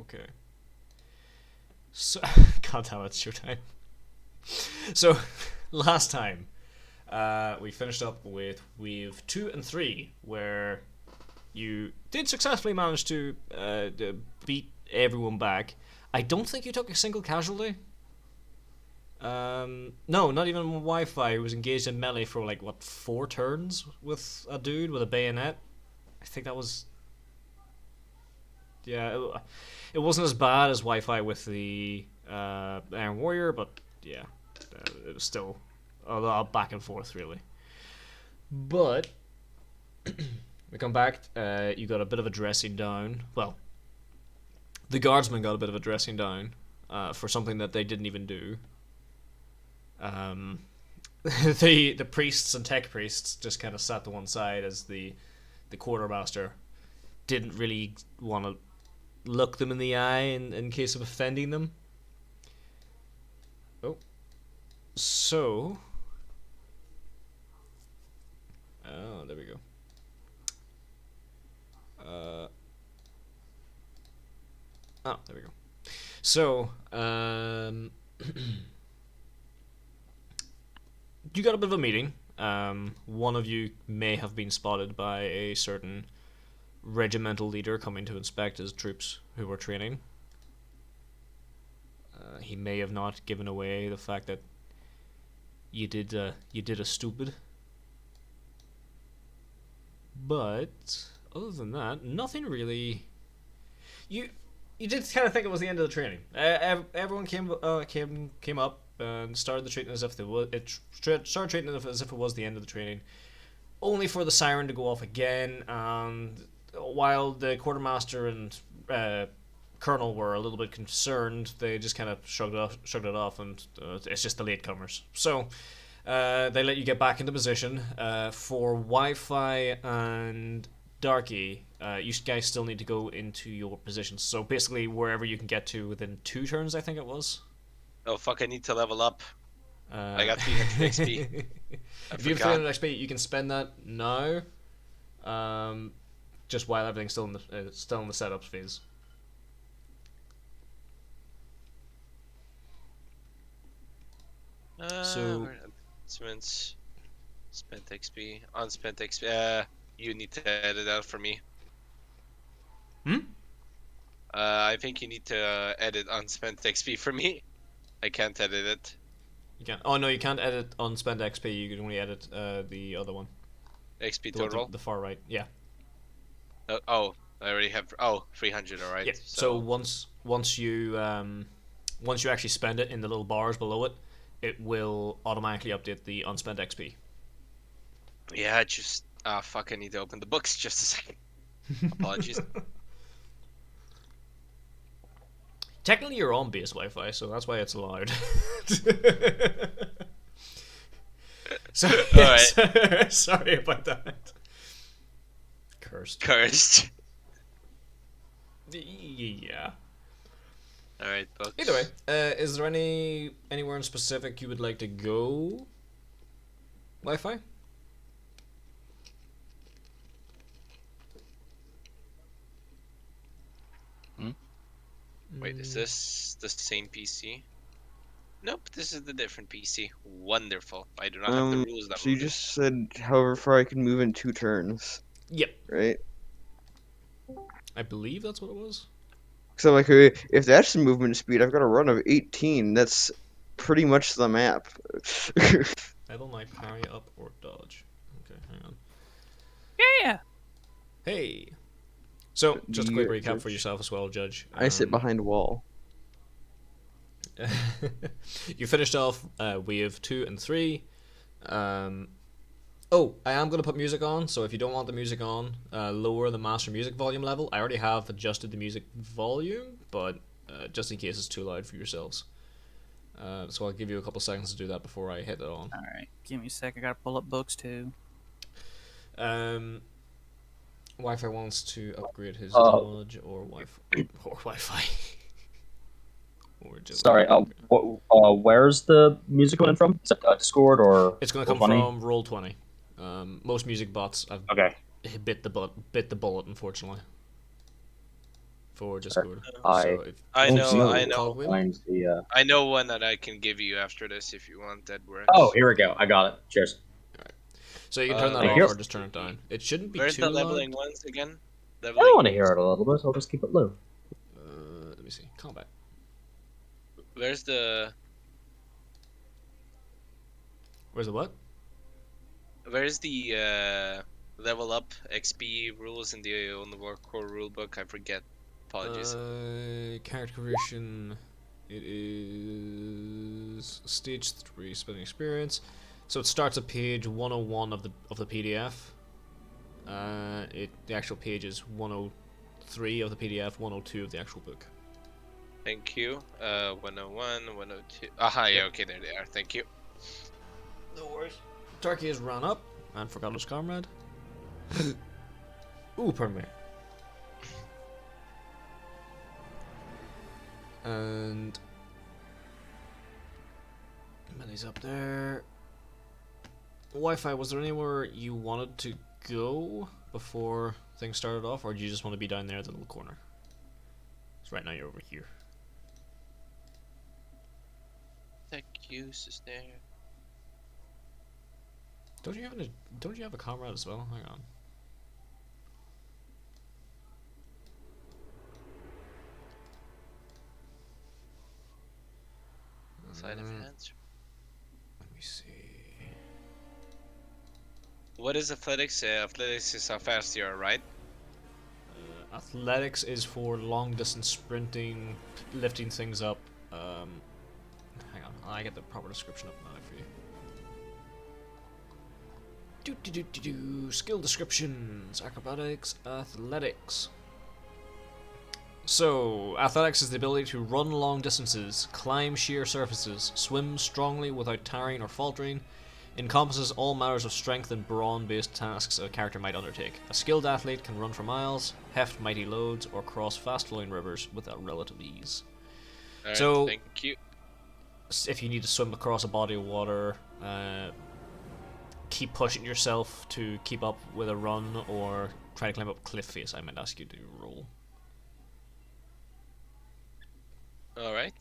Okay. So, God damn it, showtime. So, last time, we finished up with wave 2 and 3, where you did successfully manage to beat everyone back. I don't think you took a single casualty. No, not even Wi-Fi. Who was engaged in melee for like what 4 turns with a dude with a bayonet. I think that was it wasn't as bad as Wi-Fi with the Iron Warrior, but yeah, it was still a lot back and forth really. But we come back. You got a bit of a dressing down. Well, the guardsmen got a bit of a dressing down for something that they didn't even do. The priests and tech priests just kind of sat to one side as the quartermaster didn't really want to look them in the eye in case of offending them. Oh, so there we go. There we go. So, you got a bit of a meeting. One of you may have been spotted by a certain regimental leader coming to inspect his troops who were training. He may have not given away the fact that you did a stupid. But other than that, nothing really. You did kind of think it was the end of the training. Everyone came up and started the treating as if started treating it as if it was the end of the training, only for the siren to go off again. And while the quartermaster and colonel were a little bit concerned, they just kind of shrugged it off, and it's just the latecomers. So they let you get back into position. For Wi-Fi and Darky, you guys still need to go into your positions. So basically, wherever you can get to within 2 turns, I think it was. Oh fuck! I need to level up. I got 300 XP. If you have 300 XP, you can spend that now. Just while everything's still in the setup phase. So Spent XP, unspent XP. You need to edit out for me. I think you need to edit unspent XP for me. I can't edit it. You can't. Oh no, you can't edit unspent XP. You can only edit the other one. XP total. The far right. Yeah. I already have 300. All right. Yeah. So once you actually spend it in the little bars below it, it will automatically update the unspent XP. Yeah, just fuck. I need to open the books just a second. Apologies. Technically, you're on base Wi-Fi, so that's why it's allowed. So, yes. Right. Sorry about that. Cursed. Yeah. All right, books. Either way, is there anywhere in specific you would like to go? Wi-Fi. Wait, is this the same PC? Nope, this is the different PC. Wonderful. I do not have the rules that. So you just said however far I can move in 2 turns. Yep. Right? I believe that's what it was. So like, if that's the movement speed, I've got a run of 18. That's pretty much the map. Level might parry up or dodge. Okay, hang on. Yeah. Hey. So, just a quick recap for yourself as well, Judge. I sit behind a wall. You finished off wave 2 and 3. I am going to put music on, so if you don't want the music on, lower the master music volume level. I already have adjusted the music volume, but just in case it's too loud for yourselves. So I'll give you a couple seconds to do that before I hit it on. Alright, give me a sec, I gotta pull up books too. Wi-Fi wants to upgrade his knowledge or Wi-Fi. Sorry, where's the music coming from? Is it Discord or? It's going to come from Roll20. Most music bots have bit the bullet, unfortunately. for Discord. I So if I don't know, I know. know. Cogwheel? Find the, I know one that I can give you after this if you want. That works. Oh, here we go. I got it. Cheers. So you can turn that Thank off you. or just turn it down. It shouldn't be Where's too the loud. leveling ones again? I Leveling. want to hear it a little bit, so I'll just keep it low. Let me see. Combat. Where's the Where's the what? level up XP rules in the on the war core rulebook? I forget. Apologies. Character creation. It is stage 3 spending experience. So it starts at page 101 of the PDF. The actual page is 103 of the PDF, 102 of the actual book. Thank you. 101, 102. Aha, yeah, okay, there they are. Thank you. No worries. Turkey has run up and forgot his comrade. Ooh, pardon me. And Melly's up there. Wi-Fi, was there anywhere you wanted to go before things started off, or do you just want to be down there at the little corner? So right now you're over here. Tech use is there. Don't you have a comrade as well? Hang on. Side events. Let me see. What is athletics? Athletics is how fast you are, right? Athletics is for long distance sprinting, lifting things up. Hang on, I get the proper description up now for you. Skill descriptions: acrobatics, athletics. So, athletics is the ability to run long distances, climb sheer surfaces, swim strongly without tiring or faltering. Encompasses all matters of strength and brawn-based tasks a character might undertake. A skilled athlete can run for miles, heft mighty loads, or cross fast-flowing rivers with a relative ease. Alright, So- thank you. If you need to swim across a body of water, keep pushing yourself to keep up with a run, or try to climb up a cliff face, I might ask you to roll. Alright,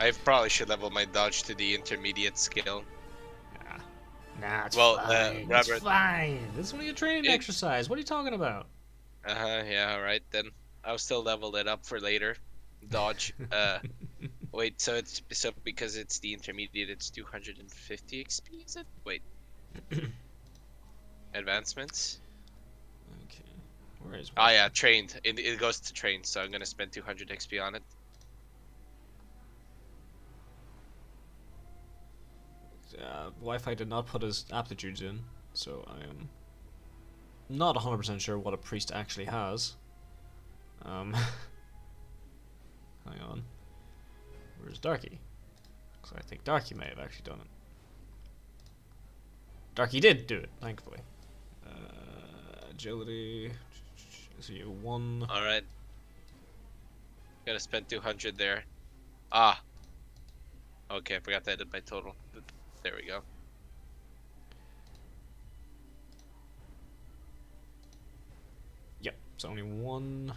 I probably should level my dodge to the intermediate skill. Nah, it's Well, fine. Robert- It's fine. This is only a training It- exercise. What are you talking about? Yeah, alright then. I'll still level it up for later. Dodge. Wait, so because it's the intermediate, it's 250 XP, is it? Wait. Advancements? Okay. Where is Ah, yeah, trained. It goes to trained, so I'm gonna spend 200 XP on it. Wi-Fi did not put his aptitudes in, so I am not 100% sure what a priest actually has. Hang on. Where's Darky? Because I think Darky may have actually done it. Darky did do it, thankfully. Agility. So you 1. Alright. Gotta spend 200 there. Ah. Okay, I forgot to edit my total. There we go. Yep, so only 1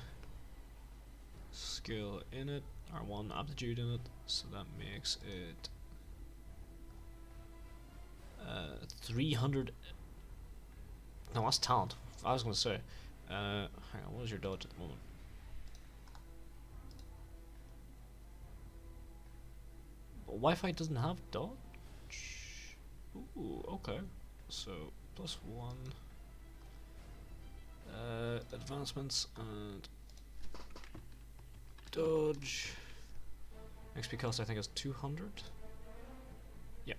skill in it, or 1 aptitude in it, so that makes it 300. No, that's talent. I was gonna say. Hang on, what is your dodge at the moment? Wi-Fi doesn't have dodge? Ooh, okay. So, +1. Advancements and dodge. XP cost I think is 200. Yeah.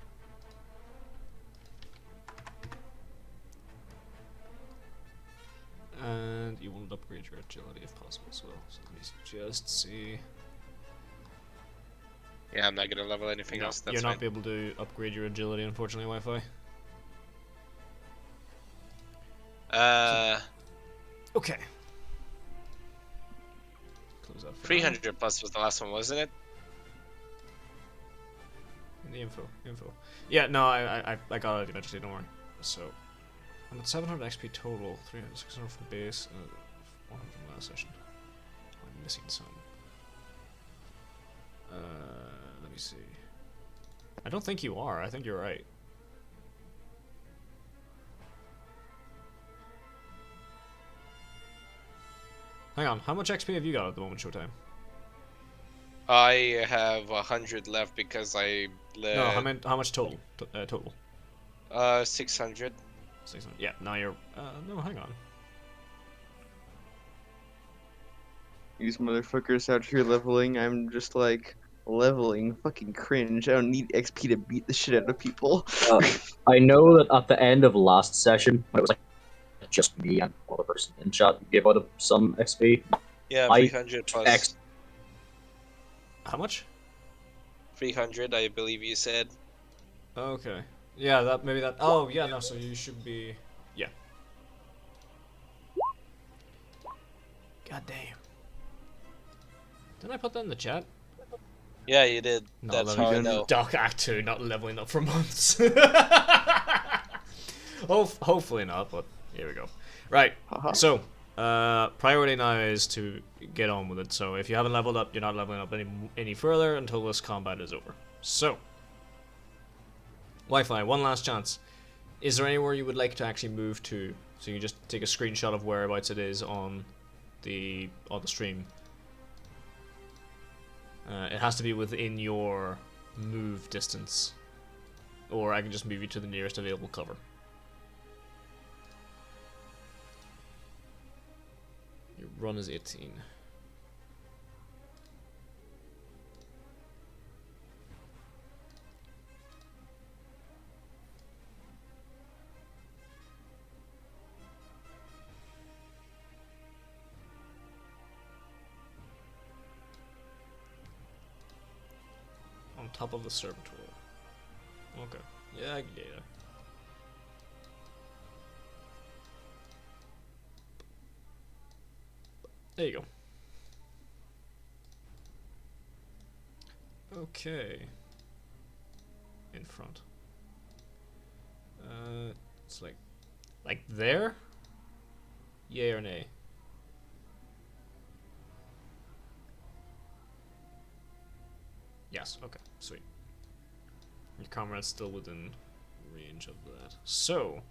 And you want to upgrade your agility if possible as well. So let me just see. Yeah, I'm not gonna level anything else. That's You're fine. not able to upgrade your agility, unfortunately, Wi-Fi. Okay. Close that for now. 300 plus was the last one, wasn't it? In the info. Yeah, no, I got it eventually, don't worry. So, I'm at 700 XP total, 300, 600 from base, one from last session. I'm missing some. Let me see. I don't think you are. I think you're right. Hang on. How much XP have you got at the moment, Showtime? I have 100 left because I No, I meant how much total? Total. 600. 600. Yeah. Now you're. No, hang on. These motherfuckers out here leveling. I'm just like leveling. Fucking cringe. I don't need XP to beat the shit out of people. I know that at the end of last session, when it was like just me and one other person in chat gave out some XP. Yeah, I 300 plus. X- How much? 300, I believe you said. Okay. Yeah, that maybe that. Oh, yeah, no. So you should be. Yeah. God damn. Didn't I put that in the chat? Yeah, you did. Not That's how I leveling. know. Doc Act 2, not leveling up for months. Hopefully not, but here we go. Right. Haha. So, priority now is to get on with it. So if you haven't leveled up, you're not leveling up any further until this combat is over. So, Wi-Fi, one last chance. Is there anywhere you would like to actually move to? So you just take a screenshot of whereabouts it is on the stream. It has to be within your move distance, or I can just move you to the nearest available cover. Your run is 18. On top of the servitor. Okay. Yeah, I can get it. There you go. Okay. In front. It's like there? Yay or nay? Yes, okay, sweet. Your comrade's still within range of that. So,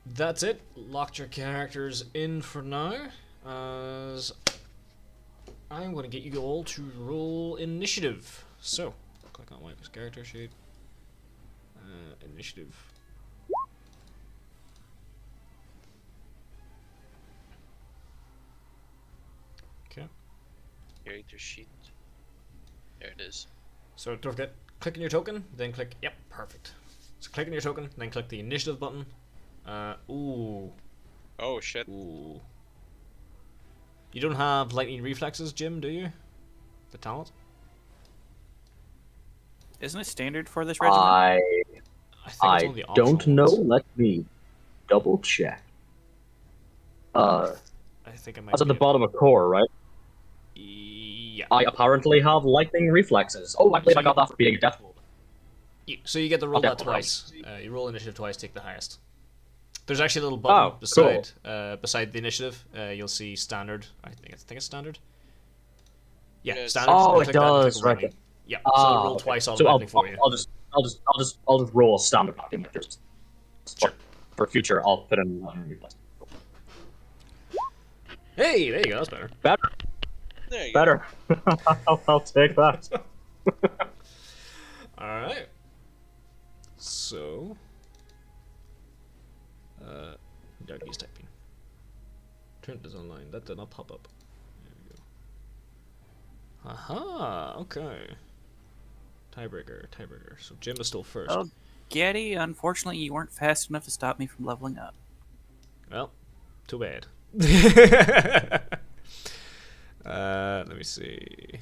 that's it. Locked your characters in for now. As I'm going to get you all to roll initiative. So, click on Wipe's character sheet. Initiative. Okay. Character sheet. There it is. So don't forget, click on your token, then click, yep, perfect. So click on your token, then click the initiative button. Ooh. Oh shit. Ooh. You don't have lightning reflexes, Jim, do you? The talent? Isn't it standard for this regiment? I think it's one I of the don't optional know. ones. Let me double check. I think I might That's at be the bottom of core, right? Yeah. I apparently have lightning reflexes. Oh, I believe I got that for being a death wolf. So you get to roll Okay, that well, twice. You roll initiative twice, take the highest. There's actually a little button Oh, beside beside the initiative. You'll see standard. I think it's standard. Yeah, Yes. standard. Oh, You it click that and click does, right. running. Yeah, so it'll roll Okay. twice So automatically for you. I'll just roll a standard copy. Sure. For future, I'll put in lightning reflex. Hey, there you go. That's better. Better. There you Better. I'll take that. All right. So, Dougie's typing. Trent is online. That did not pop up. There we go. Aha. Okay. Tiebreaker. So Jim is still first. Oh, Getty, unfortunately, you weren't fast enough to stop me from leveling up. Well, too bad. Let me see.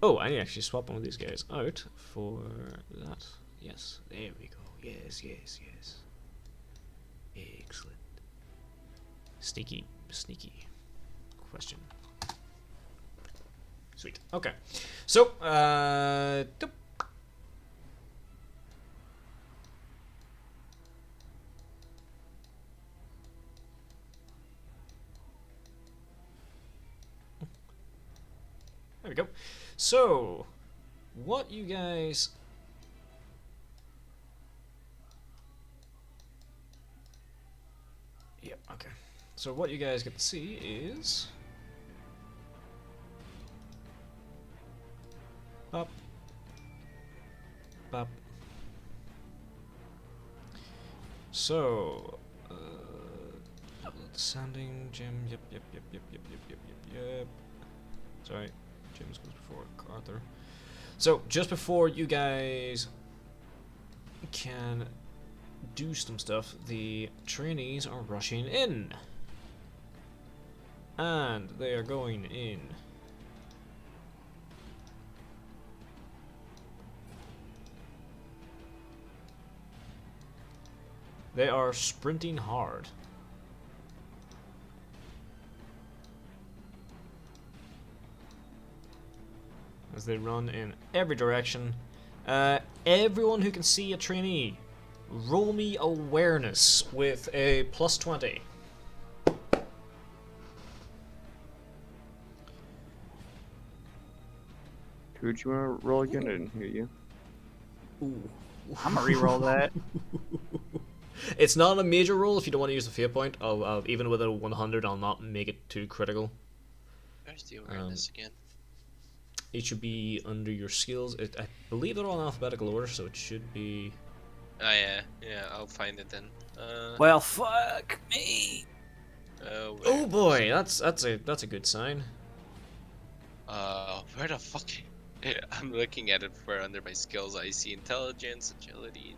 Oh, I need to actually swap one of these guys out for that. Yes, there we go. Yes. Excellent. Sneaky question. Sweet. Okay. So, doop. we go. So, what you guys... Yep, okay. So what you guys get to see is... Bop. Bop. So... Sanding, Jim, yep. Sorry, Jim's goes before Arthur. So, just before you guys can do some stuff, the trainees are rushing in. And they are going in. They are sprinting hard. As they run in every direction. Everyone who can see a trainee, roll me awareness with a +20. Who'd you want to roll again? I didn't hear you. Ooh. I'm gonna re-roll that. It's not a major roll if you don't want to use the fate point. I'll even with a 100, I'll not make it too critical. Where's the awareness again? It should be under your skills. I believe they're all in alphabetical order, so it should be. Oh yeah, I'll find it then. Well, fuck me. Oh boy, that's a good sign. Where the fuck? I'm looking at it for under my skills. I see intelligence, agility,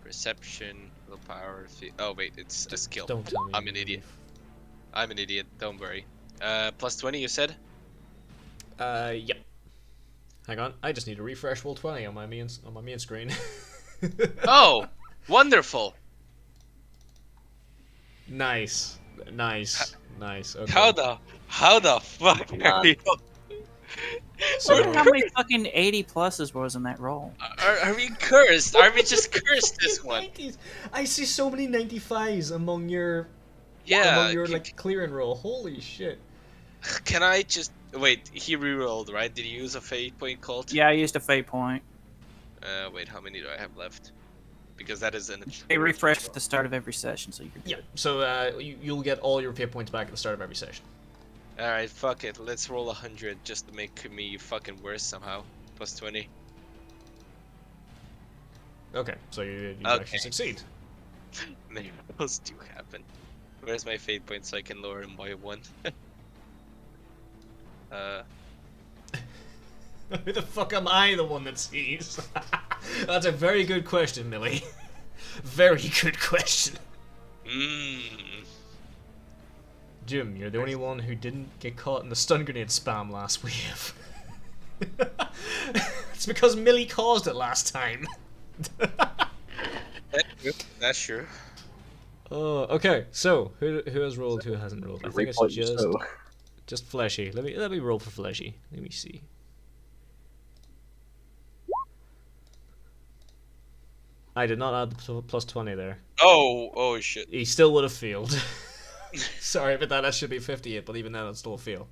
perception, willpower. Oh wait, it's a skill. Don't tell me. I'm an idiot. I'm an idiot. Don't worry. +20, you said? Yep. Hang on, I just need to refresh roll 20 on my main screen. Oh, wonderful. Nice. Okay. How the fuck are you? So- Look at how many fucking 80 pluses was in that roll. Are we cursed? Are we just cursed this one? 90s. I see so many 95s among your Yeah. like clearing roll. Holy shit. Can I just wait? He rerolled, right? Did he use a fate point cult? Yeah, I used a fate point. Wait, how many do I have left? Because that is an. They refresh at the start of every session, so you're good. Yeah. So you'll get all your fate points back at the start of every session. All right, fuck it. Let's roll 100 just to make me fucking worse somehow. +20. Okay. So you Okay. actually succeed. Miracles do happen. Where's my fate point so I can lower him by 1? Who the fuck am I the one that sees? That's a very good question, Millie. Very good question. Jim, you're the only one who didn't get caught in the stun grenade spam last wave. It's because Millie caused it last time. That's true. Oh, okay. So who has rolled? Who hasn't rolled? I think it's So, just Fleshy. Let me roll for Fleshy. Let me see. I did not add the +20 there. Oh shit. He still would have failed. Sorry about that. That should be 58, but even then, it's still a fail.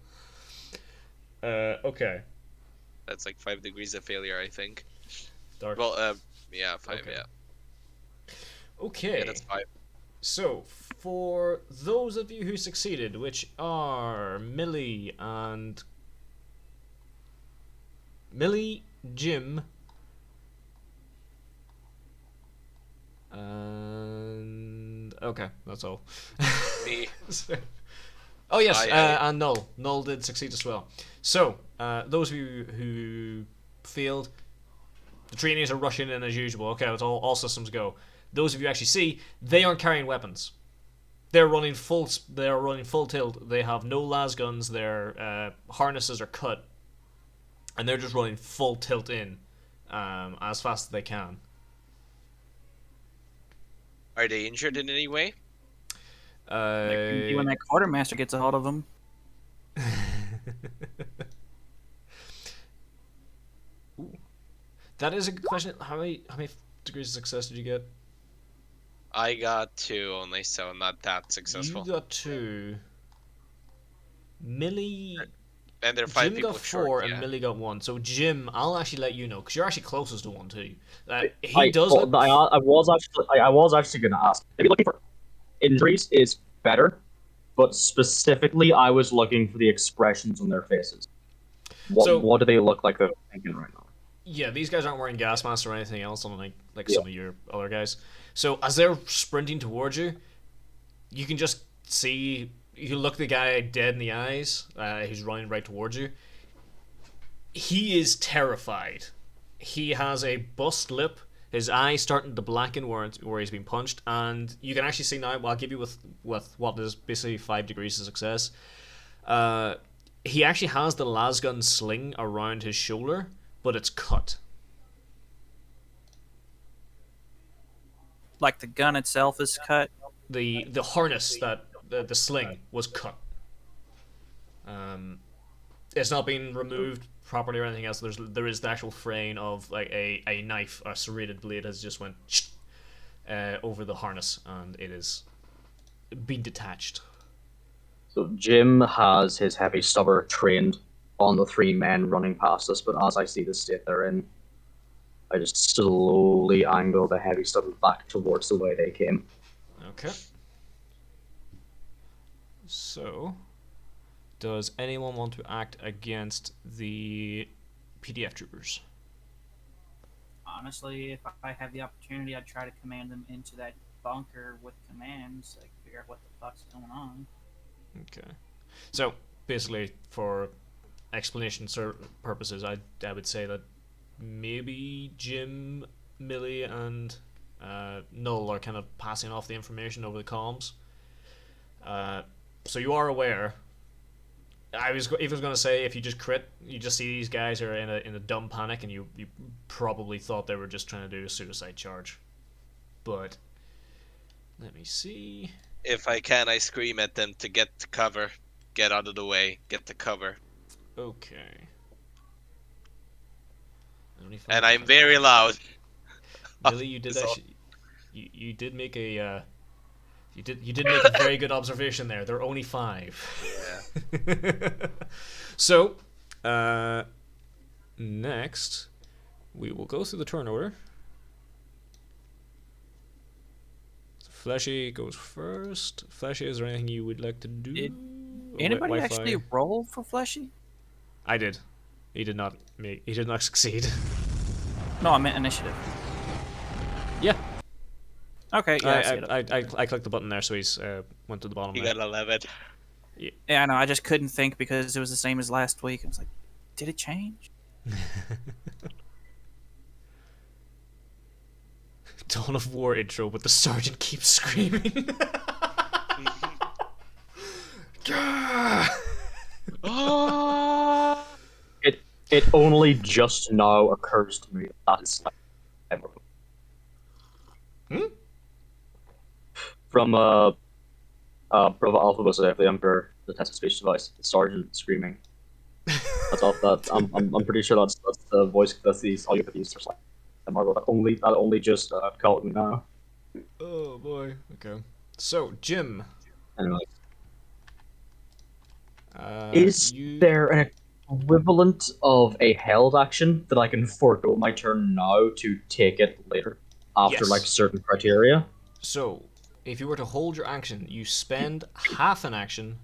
Okay. That's like 5 degrees of failure, I think. Dark. Well, yeah, 5, Okay. yeah. Okay. Yeah, that's 5. So, for those of you who succeeded, which are Millie, Jim, and okay, that's all. Me. Oh yes, I- and Null. Null did succeed as well. So, those of you who failed, the trainees are rushing in as usual. Okay, it's all systems go. Those of you actually see, they aren't carrying weapons. They're running full tilt. They have no las guns. Their harnesses are cut, and they're just running full tilt in, as fast as they can. Are they injured in any way? When that quartermaster gets a hold of them. Ooh. That is a good question. How many degrees of success did you get? I got 2 only, so not that successful. You got 2. Millie, And there are 5 Jim people got short. 4 Yeah. and Millie got 1. So Jim, I'll actually let you know because you're actually closest to 1 too. I, Does well, look. I was actually going to ask. If you're looking for injuries, is better, but specifically, I was looking for the expressions on their faces. So What do they look like they're thinking right now? yeah, these guys aren't wearing gas masks or anything else, unlike Yeah. some of your other guys. So as they're sprinting towards you, you can just see. You look the guy dead in the eyes. Who's running right towards you. He is terrified. He has a bust lip. His eyes starting to blacken where he's been punched, and you can actually see now. Well, I'll give you with what is basically 5 degrees of success. He actually has the lasgun sling around his shoulder, but it's cut. Like the gun itself is cut. The harness that the sling was cut. It's not been removed properly or anything else. There is the actual fraying of like a knife, a serrated blade has just went over the harness, and it is been detached. So Jim has his heavy stubber trained on the 3 men running past us, but as I see the state they're in, I just slowly angle the heavy stubber back towards the way they came. Okay. So, does anyone want to act against the PDF troopers? Honestly, if I have the opportunity, I'd try to command them into that bunker with commands, like figure out what the fuck's going on. Okay. So, basically, for explanation purposes, I would say that maybe Jim, Millie, and Null are kind of passing off the information over the comms. So you are aware. I was going to say if you just crit, you just see these guys are in a dumb panic, and you probably thought they were just trying to do a suicide charge. But let me see. If I can, I scream at them to get to cover, get out of the way, get to cover, Okay. and I'm very loud. Millie, you did So- actually. You did make a. You did make a very good observation there. There are only 5. Yeah. So, next, we will go through the turn order. Fleshy goes first. Fleshy, is there anything you would like to do? Did Or Anybody Wi-Fi? actually roll for Fleshy? I did. He did not succeed. No, I meant initiative. Yeah. Okay, yeah, I see it. I clicked the button there, so he's went to the bottom. You There. got 11. Yeah, I know. I just couldn't think because it was the same as last week. I was like, did it change? Dawn of War intro, but the sergeant keeps screaming. Gah! Oh! It only just now occurs to me that is from Bravo Alpha was the Emperor, the test of speech device, the sergeant screaming. That's all that I'm pretty sure that's the voice that's the audio that used for Slack. Marvel that only just called me now. Oh boy. Okay. So Jim, Anyway, is there an equivalent of a held action that I can forego my turn now to take it later after Yes. like certain criteria? So, if you were to hold your action, you spend half an action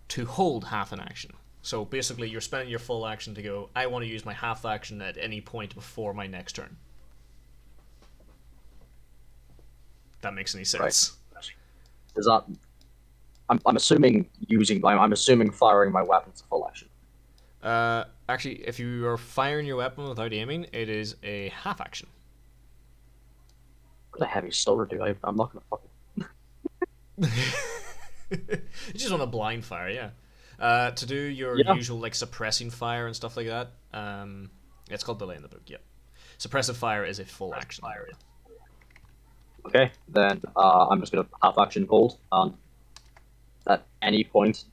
to hold half an action. So basically, you're spending your full action to go, I want to use my half action at any point before my next turn. That makes any sense. Is that? I'm assuming I'm assuming firing my weapon is a full action. Actually, if you are firing your weapon without aiming, it is a half action. What a heavy stubber do I'm not gonna fucking. You just want to blind fire, yeah. To do your usual like suppressing fire and stuff like that, it's called delay in the book. Yeah, suppressive fire is a full action. Okay, then I'm just gonna half action hold. At any point,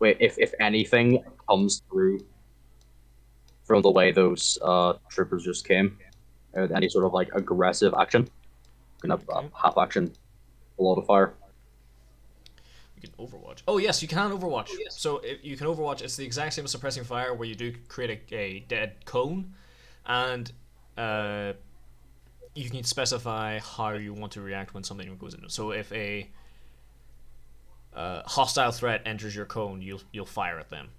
if anything comes through from the way those troopers just came, any sort of like aggressive action, I'm gonna half action below the fire. You can Overwatch. Oh yes, you can Overwatch. So you can Overwatch. It's the exact same as suppressing fire, where you do create a dead cone, and you can specify how you want to react when something goes in. So if a hostile threat enters your cone, you'll fire at them,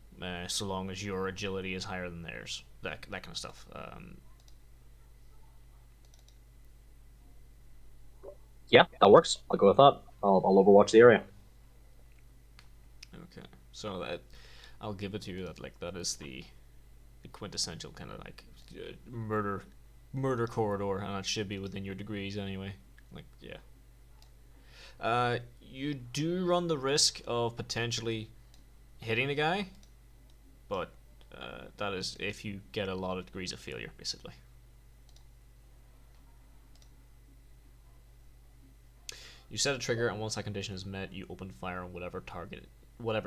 so long as your agility is higher than theirs. That kind of stuff. Yeah, that works. I'll go with that. I'll Overwatch the area. Okay, so that I'll give it to you that that is the quintessential kind of murder corridor, and it should be within your degrees anyway. Yeah. You do run the risk of potentially hitting the guy, but that is if you get a lot of degrees of failure, basically. You set a trigger, and once that condition is met, you open fire on whatever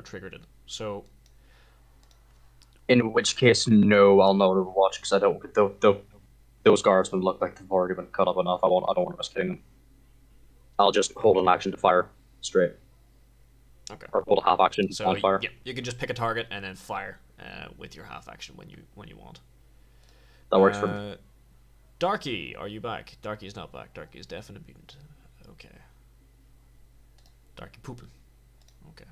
triggered it. So, in which case, no, I'll not Overwatch because I don't. Those guardsmen look like they've already been cut up enough. I don't want to risk hitting them. I'll just hold an action to fire straight. okay. Or hold a half action So on fire. yeah, you can just pick a target and then fire with your half action when you want. That works for me. Darky, are you back? Darky is not back. Darky is deaf and a mutant. Okay. Darky pooping. Okay.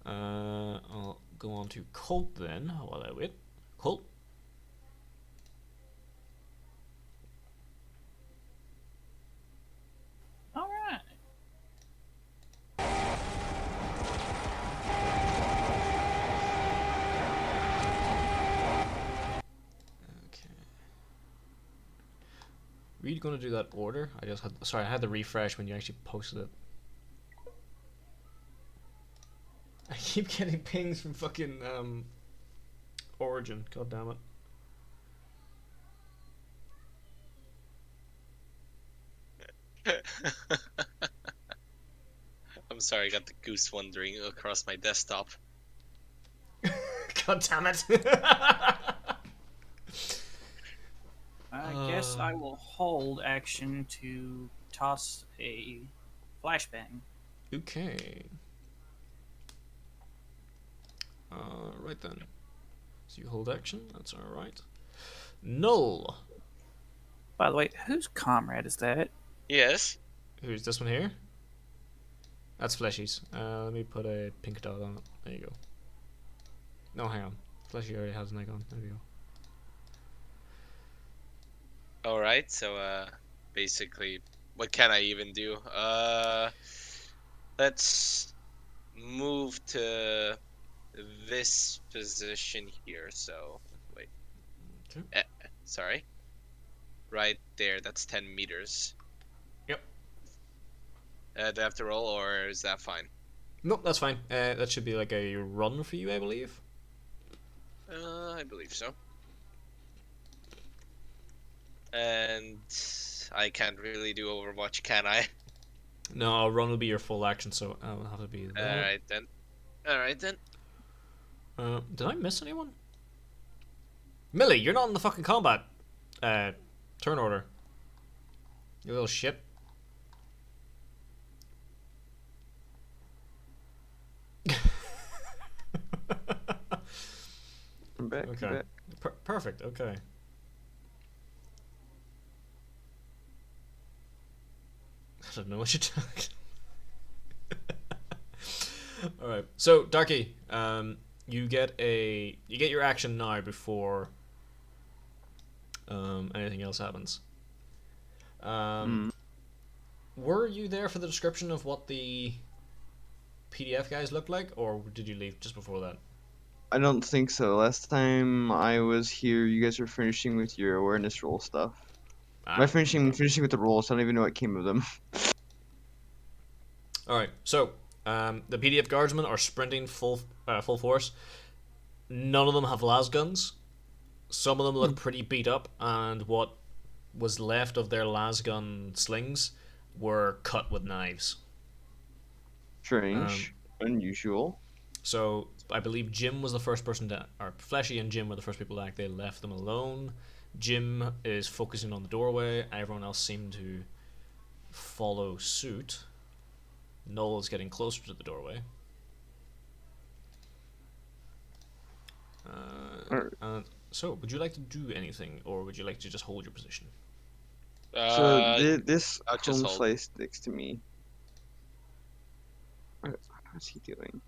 I'll go on to Colt then while I wait. Colt. All right. Okay. Were you going to do that order? I had the refresh when you actually posted it. I keep getting pings from fucking Origin. God damn it. I'm sorry, I got the goose wandering across my desktop. God damn it. I guess I will hold action to toss a flashbang. Okay. Right then. So you hold action. That's alright. Null. By the way, whose comrade is that? Yes. Who's this one here? That's Fleshy's. Let me put a pink dot on it. There you go. No, hang on. Fleshy already has an icon. There we go. Alright, so basically, what can I even do? Let's move to this position here. So, wait. Okay. Sorry. Right there, that's 10 meters. Yep. Do I have to roll, or is that fine? Nope, that's fine. That should be like a run for you, I believe. I believe so. And I can't really do Overwatch, can I? No, a run will be your full action, so I'll have to be there. Alright then. Alright then. Did I miss anyone? Millie, you're not in the fucking combat turn order. You little shit. I'm back. Okay. I'm back. Perfect. Okay. I don't know what you're talking. All right. So, Darky, you get your action now before anything else happens. Were you there for the description of what the PDF guys looked like, or did you leave just before that? I don't think so. Last time I was here, you guys were finishing with your awareness roll stuff. Am I finishing with the rolls? I don't even know what came of them. All right. So, the PDF guardsmen are sprinting full force. None of them have las guns. Some of them look pretty beat up, and what was left of their las gun slings were cut with knives. Strange. Unusual. So I believe Jim was the first person to, or Fleshy and Jim were the first people to act. They left them alone. Jim is focusing on the doorway. Everyone else seemed to follow suit. Noel is getting closer to the doorway. So, would you like to do anything, or would you like to just hold your position? So this I'll just home hold. slice next to me. What's he doing?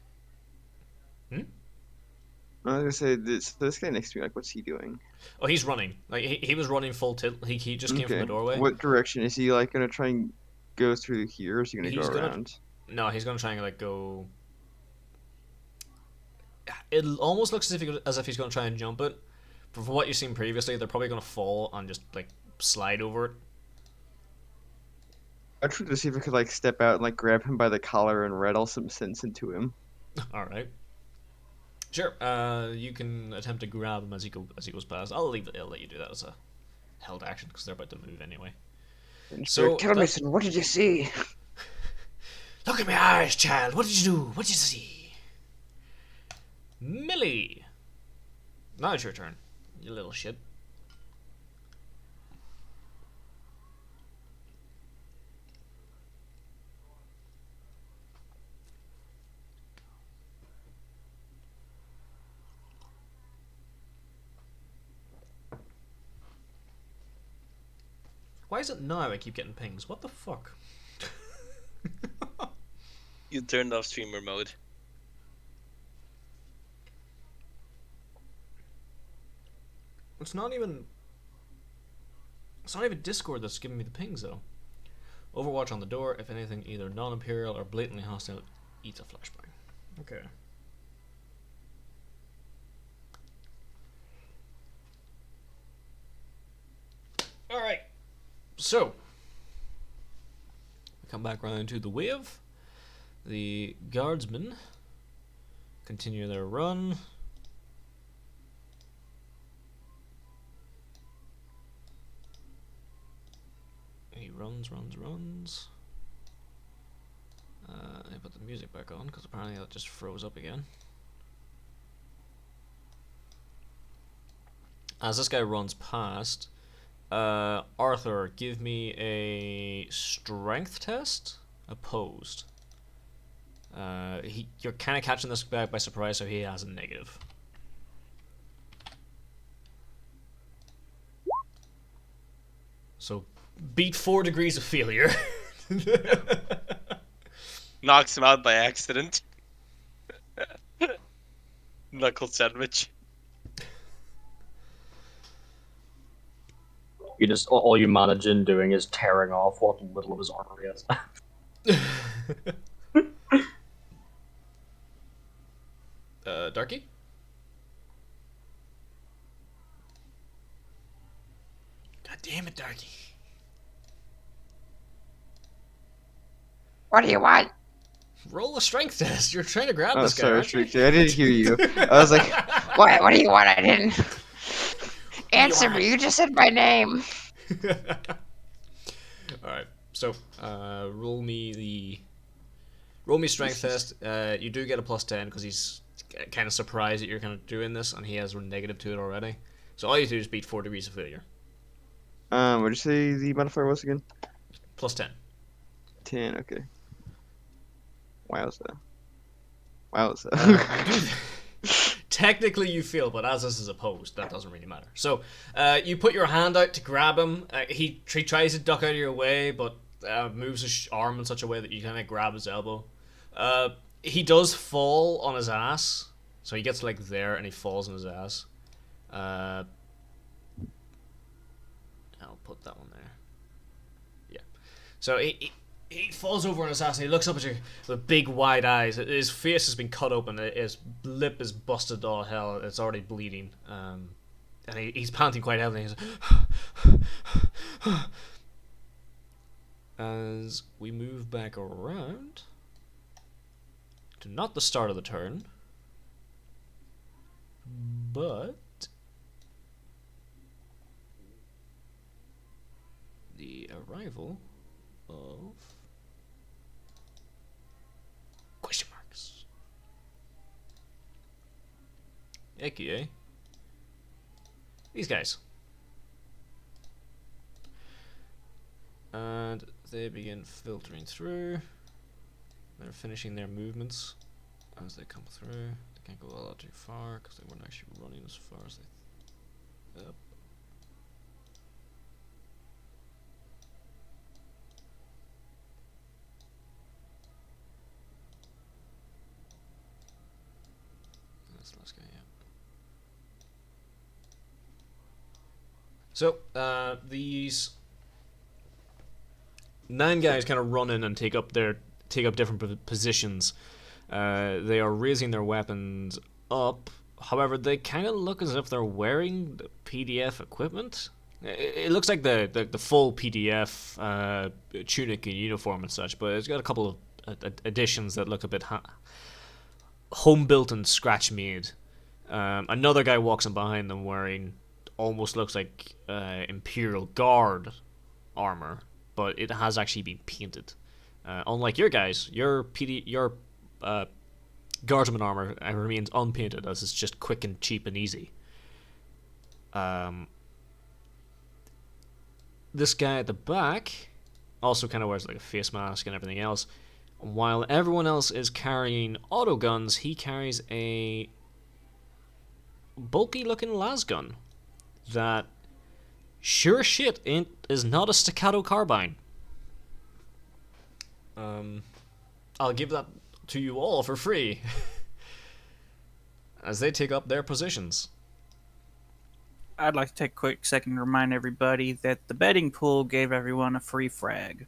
Hmm? I was gonna say this guy next to me. Like, what's he doing? Oh, he's running. Like he was running full tilt. He just came from Okay. the doorway. What direction is he like gonna try and go through here? Or is he gonna He's go gonna around? No, he's gonna try and like go. It almost looks as if he's gonna try and jump it. But from what you've seen previously, they're probably gonna fall and just like slide over it. I tried to see if I could like step out and like grab him by the collar and rattle some sense into him. All right. Sure. You can attempt to grab him as he goes past. I'll let you do that as a held action because they're about to move anyway. So Tell me, son, what did you see? look at my eyes, child. What did you do? What did you see? Millie. Now it's your turn. You little shit. Why is it now I keep getting pings? What the fuck? You turned off streamer mode. It's not even Discord that's giving me the pings though. Overwatch on the door, if anything, either non-imperial or blatantly hostile eats a flashbang. Okay. Alright. So we come back round to the wave. The guardsmen continue their run. He runs. I put the music back on because apparently that just froze up again. As this guy runs past, Arthur, give me a strength test. Opposed. You're kind of catching this guy by surprise, so he has a negative. So beat 4 degrees of failure. Knocks him out by accident. Knuckle sandwich. You just all you manage in doing is tearing off what little of his armor he has. Darky? God damn it, Darky. What do you want? Roll a strength test. You're trying to grab Oh, this guy, sorry, aren't you? I didn't hear you. I was like, What do you want? I didn't answer me. You just said my name. Alright, so roll me strength test. You do get a +10 because he's kind of surprised that you're kind of doing this, and he has a negative to it already. So all you do is beat 4 degrees of failure. what did you say the modifier was again? +10. 10, okay. Wowza. Wowza. Technically you fail, but as this is opposed, that doesn't really matter. So you put your hand out to grab him. He tries to duck out of your way, but moves his arm in such a way that you kind of grab his elbow. He does fall on his ass, so he gets like there and he falls on his ass. I'll put that one there. Yeah. So he falls over on his ass and he looks up at you with big wide eyes. His face has been cut open. His lip is busted all hell. It's already bleeding. And he's panting quite heavily. He's as we move back around to not the start of the turn, but the arrival of question marks. AKA these guys. And they begin filtering through. They're finishing their movements as they come through. They can't go a lot too far because they weren't actually running as far as they. Yep. That's the last guy, yeah. So, these 9 guys kind of run in and take up different positions. They are raising their weapons up. However, they kind of look as if they're wearing the PDF equipment. It looks like the full PDF tunic and uniform and such, but it's got a couple of additions that look a bit home built and scratch made. Another guy walks in behind them wearing almost looks like Imperial Guard armor, but it has actually been painted. Unlike your guys, your Guardsman armor remains unpainted, as it's just quick and cheap and easy. This guy at the back also kind of wears like a face mask and everything else. While everyone else is carrying auto guns, he carries a bulky looking lasgun that sure shit is not a staccato carbine. I'll give that to you all for free as they take up their positions. I'd like to take a quick second to remind everybody that the betting pool gave everyone a free frag.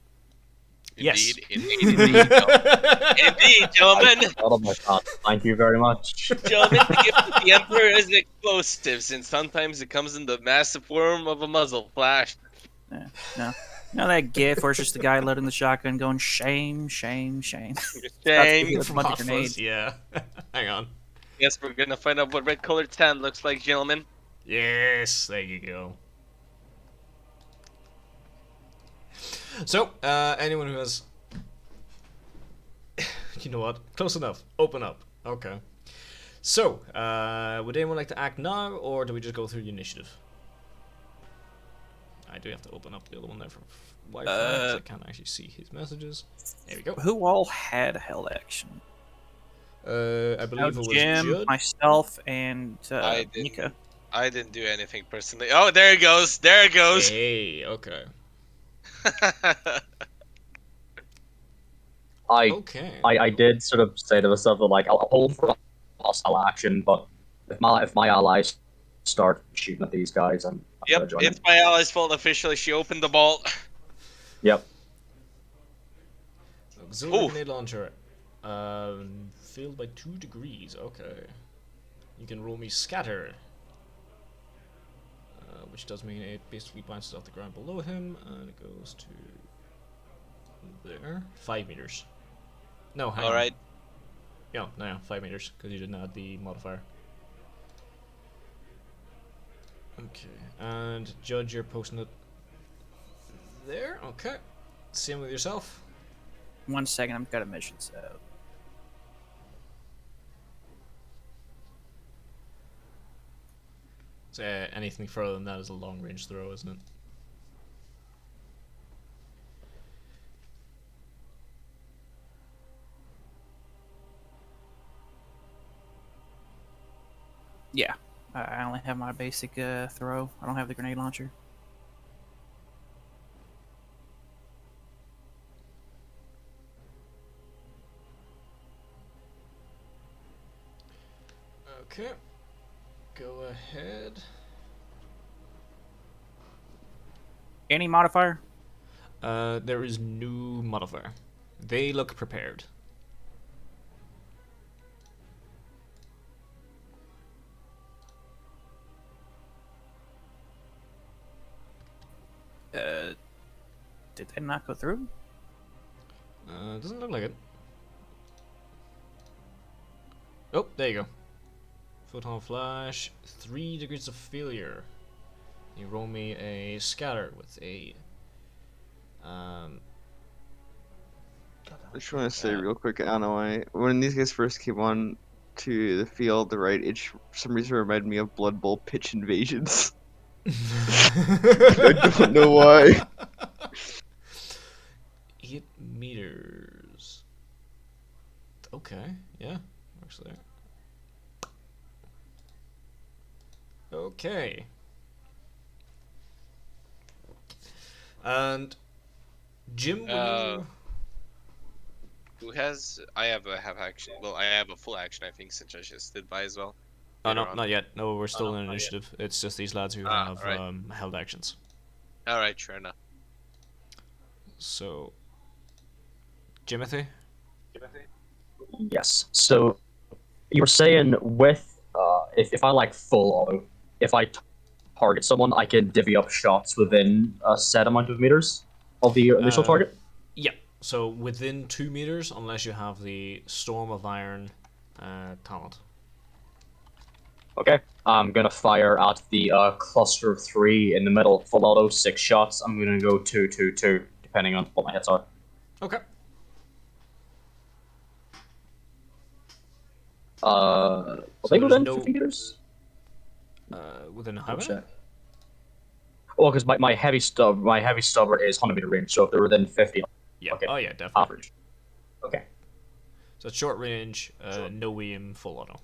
Yes. Indeed, gentlemen. Oh my god, thank you very much. Gentlemen, the gift of the Emperor is explosives, and sometimes it comes in the massive form of a muzzle flash. No. You know that gif where it's just the guy loading the shotgun going, shame, shame, shame. Shame. That's a bunch of grenades. Yeah. Hang on. Yes, we're gonna find out what red colored tan looks like, gentlemen. Yes, there you go. So, anyone who has... You know what? Close enough. Open up. Okay. So, would anyone like to act now, or do we just go through the initiative? I do have to open up the other one there for Wi-Fi, 'cause I can't actually see his messages. There we go. Who all had held action? I believe it was Jim, Judd. myself, and I didn't. Nika. I didn't do anything personally. Oh, there it goes. There it goes. Hey, okay. Okay. I did sort of say to myself that like I'll hold for hostile action, but if my allies start shooting at these guys, I'm gonna Yep, join it's in. my ally's fault officially. She opened the ball. Yep. Auxiliary Ooh. grenade launcher. Failed by 2 degrees. Okay. You can roll me scatter. Which does mean it basically bounces off the ground below him, and it goes to there. 5 meters. No, hang on. Alright. Yeah, no, 5 meters, because you didn't add the modifier. Okay, and Judge, you're posting it there. Okay. Same with yourself. 1 second, I've got a mission set up. So, anything further than that is a long range throw, isn't it? Yeah, I only have my basic throw. I don't have the grenade launcher. Okay. Go ahead. Any modifier? There is no modifier. They look prepared. Did they not go through? Doesn't look like it. Oh, there you go. Photon flash, 3 degrees of failure. You roll me a scatter with a I just want to say real quick, I don't know why. When these guys first came on to the field, right, it for some reason reminded me of Blood Bowl pitch invasions. I don't know why. 8 meters. Okay, yeah, works there. Okay. And Jim, were you? Who has? I have a half action. Well, I have a full action. I think since I just did by as well. Oh Later no, on. not yet. No, we're still in not yet. initiative. It's just these lads who Ah, have right. held actions. All right, sure enough. So, Jimothy. Yes. So you were saying with if I like full auto, if I target someone, I can divvy up shots within a set amount of meters of the initial target. Yeah. So within 2 meters, unless you have the Storm of Iron talent. Okay. I'm gonna fire at the cluster of 3 in the middle, full auto, 6 shots. I'm gonna go 2, 2, 2, depending on what my hits are. Okay. Will So they go there's down no 50 meters? within how Double many? check. Well, because my heavy stubber is 100 meter range, so if they're within 50, Yeah. okay, Oh yeah, definitely. average. Okay. So it's short range, no aim, full auto.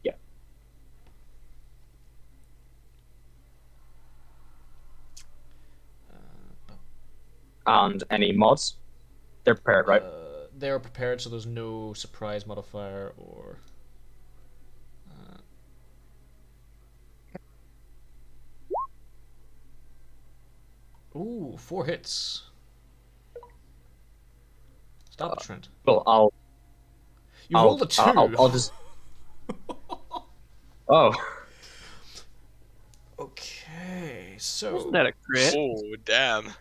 Yeah. And any mods? They're prepared, right? They're prepared, so there's no surprise modifier or. Ooh, 4 hits. Stop it, Trent. Well, You rolled a 2. I'll just. Oh. Okay, so Wasn't that a crit? Oh damn.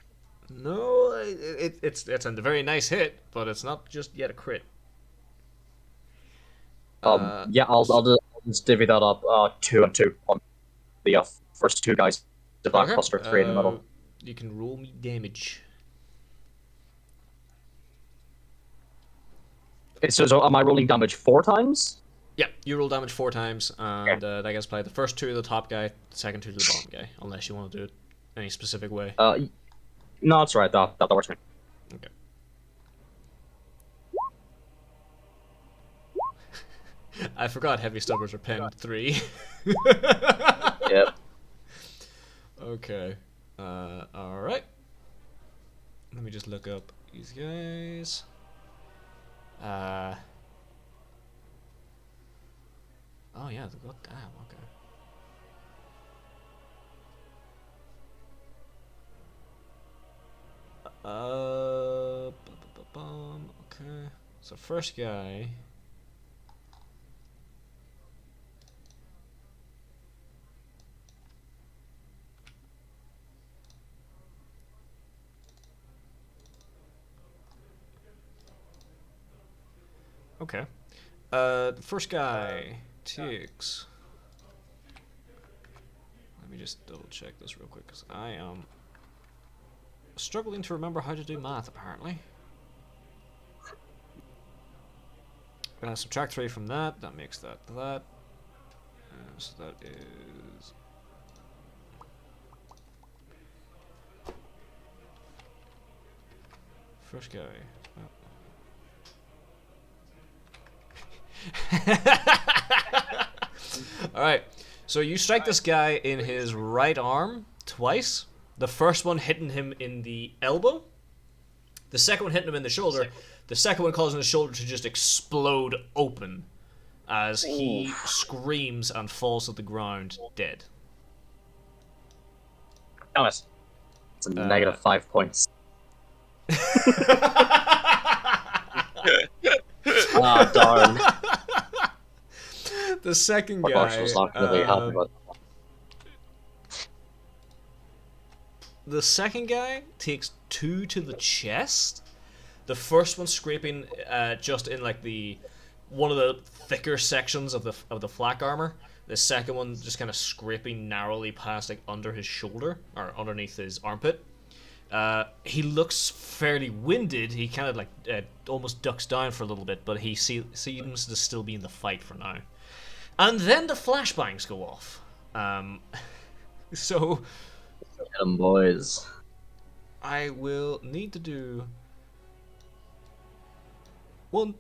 no, it's a very nice hit, but it's not just yet a crit. Yeah, I'll just divvy that up 2 and 2 on the first 2 guys. The black cluster 3 in the middle. You can roll me damage. So am I rolling damage 4 times? Yeah, you roll damage 4 times, and that gets applied the first 2 to the top guy, the second 2 to the bottom guy, unless you want to do it any specific way. No, that's right. That works for me. Okay. I forgot heavy stubbers are pinned 3. Yep. Okay. Alright. Let me just look up these guys. Oh yeah, god damn, okay. Okay. So first guy. Okay. The first guy takes. Let me just double check this real quick, because I am struggling to remember how to do math, apparently. Subtract 3 from that. That makes that. So that is. First guy. Alright, so you strike this guy in his right arm twice. The first one hitting him in the elbow. The second one hitting him in the shoulder. The second one causing his shoulder to just explode open as he screams and falls to the ground dead. Honest. It's a negative 5 points. Ah, darn. The second Our guy. Marshall's not going to be happy about The second guy takes 2 to the chest. The first one scraping just in like one of the thicker sections of the flak armor. The second one just kind of scraping narrowly past like under his shoulder or underneath his armpit. He looks fairly winded. He kind of like almost ducks down for a little bit, but he seems to still be in the fight for now. And then the flashbangs go off. So Get 'em, boys. I will need to do One.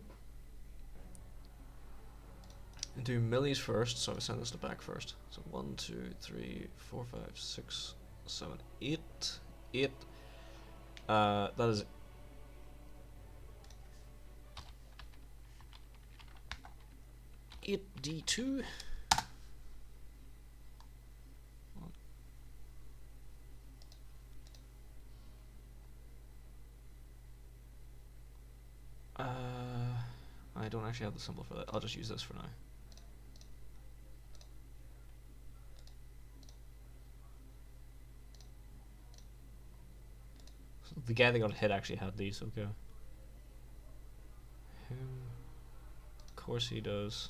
Do millies first, so I send this to back first. So 1, 2, 3, 4, 5, 6, 7, 8. 8. That is 8d2. I don't actually have the symbol for that. I'll just use this for now. So the guy that got hit actually had these, okay. Him. Of course he does.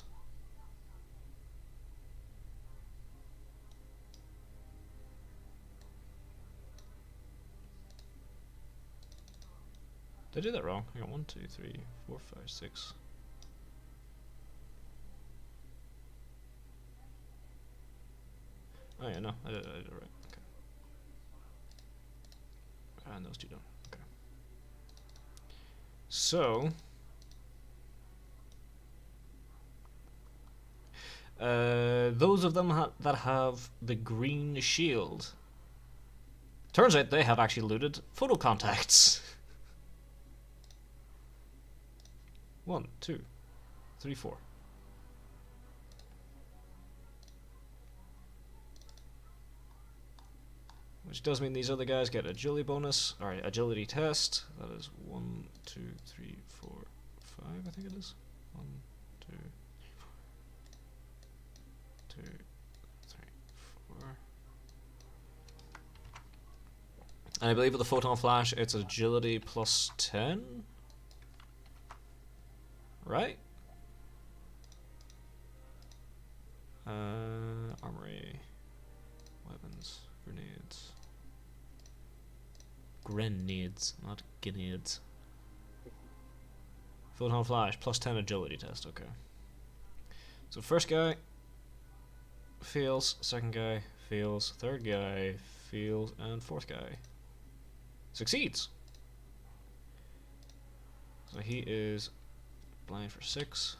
Did I do that wrong? I got 1, 2, 3, 4, 5, 6. Oh yeah, no, I did it right. Okay. And those two don't. Okay. So, those of them that have the green shield. Turns out they have actually looted photo contacts. 1, 2, 3, 4. Which does mean these other guys get agility bonus. Alright, agility test. That is 1, 2, 3, 4, 5, I think it is. 1, 2, 2, 3, 4. And I believe with the photon flash it's agility plus 10. Right? Armory. Weapons. Grenades. Grenades, not grenades. Photon flash, plus 10 agility test, okay. So first guy fails, second guy fails, third guy fails, and fourth guy succeeds. So he is blind for 6,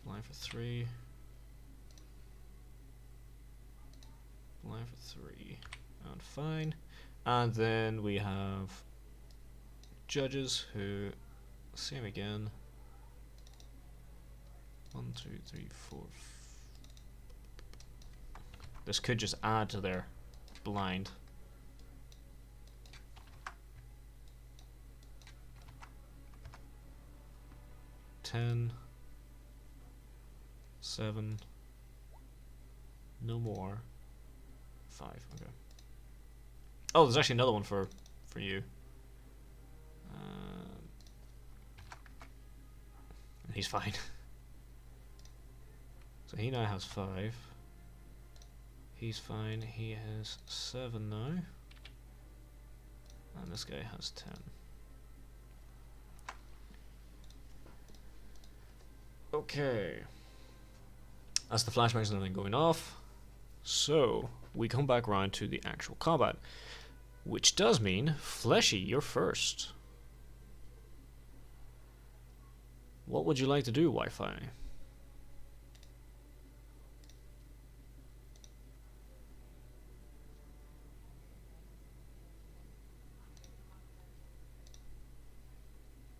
blind for 3, blind for 3, and fine. And then we have judges who, same again. 1, 2, 3, 4. This could just add to their blind. Ten, 7, no more. 5, okay. Oh, there's actually another one for you. And he's fine. So he now has 5. He's fine. He has 7 now. And this guy has 10. Okay. That's the flashbangs and everything going off. So, we come back around to the actual combat. Which does mean, Fleshy, you're first. What would you like to do, Wi-Fi?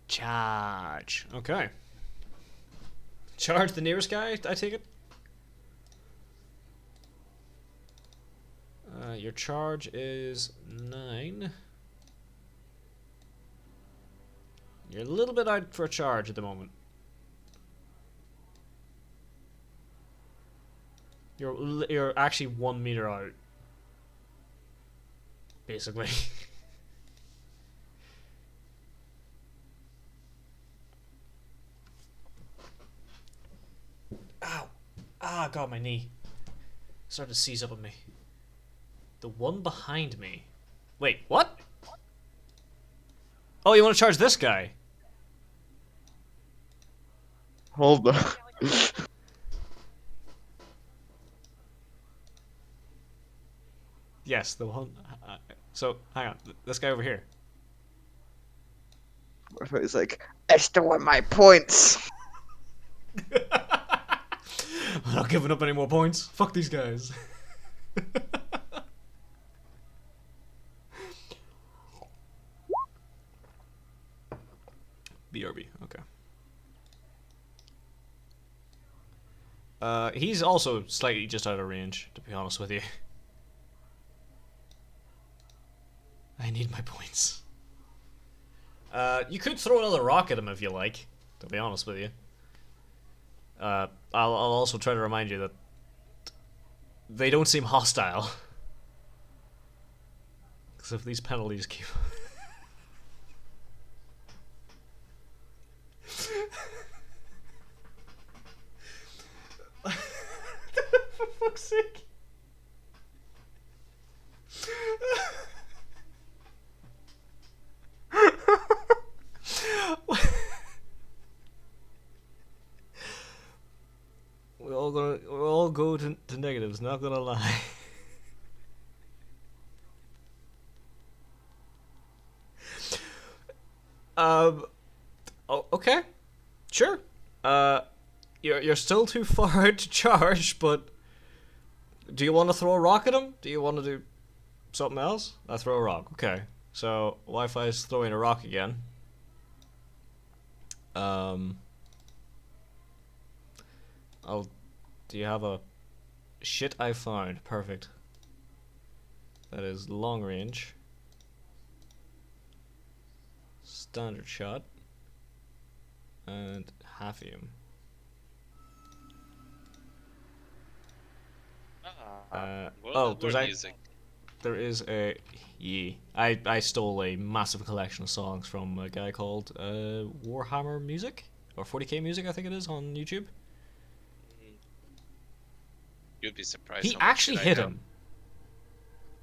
Charge. Okay. Charge the nearest guy, I take it? Your charge is 9. You're a little bit out for a charge at the moment. You're actually 1 meter out. Basically. Ow. Ah, God, my knee. Started to seize up on me. The one behind me. Wait, what? Oh, you want to charge this guy? Hold on. Yes, the one. So, hang on. This guy over here. He's like, I still want my points. I'm not giving up any more points. Fuck these guys. BRB, okay. He's also slightly just out of range, to be honest with you. I need my points. You could throw another rock at him if you like, to be honest with you. I'll also try to remind you that they don't seem hostile. Because if these penalties keep... For fuck's sake. We'll all go to negatives, not gonna lie. Oh, okay. Sure. You're still too far out to charge, but do you want to throw a rock at him? Do you want to do something else? I throw a rock. Okay. So Wi-Fi is throwing a rock again. Do you have a shit I found? Perfect. That is long range. Standard shot. And half-aim. There's music. there is a I stole a massive collection of songs from a guy called Warhammer Music or 40k Music, I think it is, on YouTube. You'd be surprised. He how much actually shit I hit know. him.